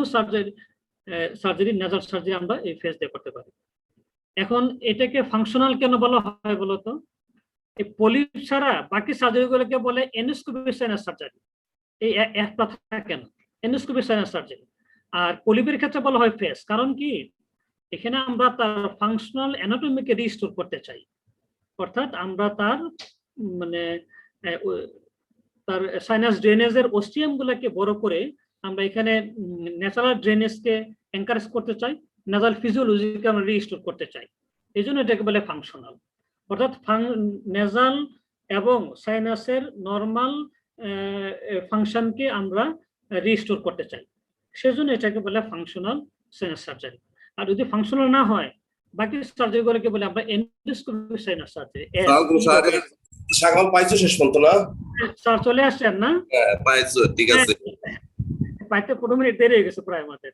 সার্জারি নেজাল সার্জারি আমরা এই ফেস দিয়ে করতে পারি। এখন এটাকে ফাংশনাল কেন বলা হয় বলতো? এই পলিপ ছাড়া বাকি সার্জারিগুলোকে বলে এন্ডোস্কোপি সাইনাস সার্জারি। এই এক কথা কেন এন্ডোস্কোপি সাইনাস সার্জারি, আর পলিপের ক্ষেত্রে বলা হয় ফেস? কারণ কি, এখানে আমরা তার ফাংশনাল অ্যানাটমিকে রিস্টোর করতে চাই, অর্থাৎ আমরা তার মানে তার সাইনাস ড্রেনেজের অস্টিয়াম গুলাকে বড় করে আমরা এখানে ন্যাচারাল ড্রেনেজকে এনকারেজ করতে চাই, নেজাল ফিজিওলজিকে আমরা রিস্টোর করতে চাই। এই জন্য এটাকে বলে ফাংশনাল, অর্থাৎ নেজাল এবং সাইনাসের নর্মাল ফাংশনকে আমরা রিস্টোর করতে চাই, সেজন্য এটাকে বলে ফাংশনাল সাইনাস সার্জারি। আর যদি ফাংশনাল না হয় বাকি সার্জারিগুলোকে বলে আমরা এন্ডোস্কোপি সাইনাস সার্জারি। সাগর পাইছো শেষ পর্যন্ত না? স্যার চলে আসছেন না? পাইছো, ঠিক আছে। পাইতে 15 মিনিট দেরি হয়ে গেছে প্রায় আমাদের।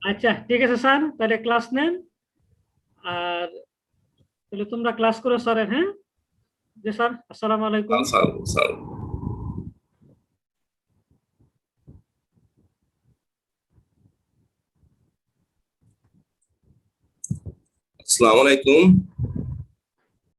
আচ্ছা ঠিক আছে স্যার, তাহলে ক্লাস নেন, আর তাহলে তোমরা ক্লাস করো স্যারের। হ্যাঁ জি স্যার, আসসালামু আলাইকুম। আসসালামু আলাইকুম।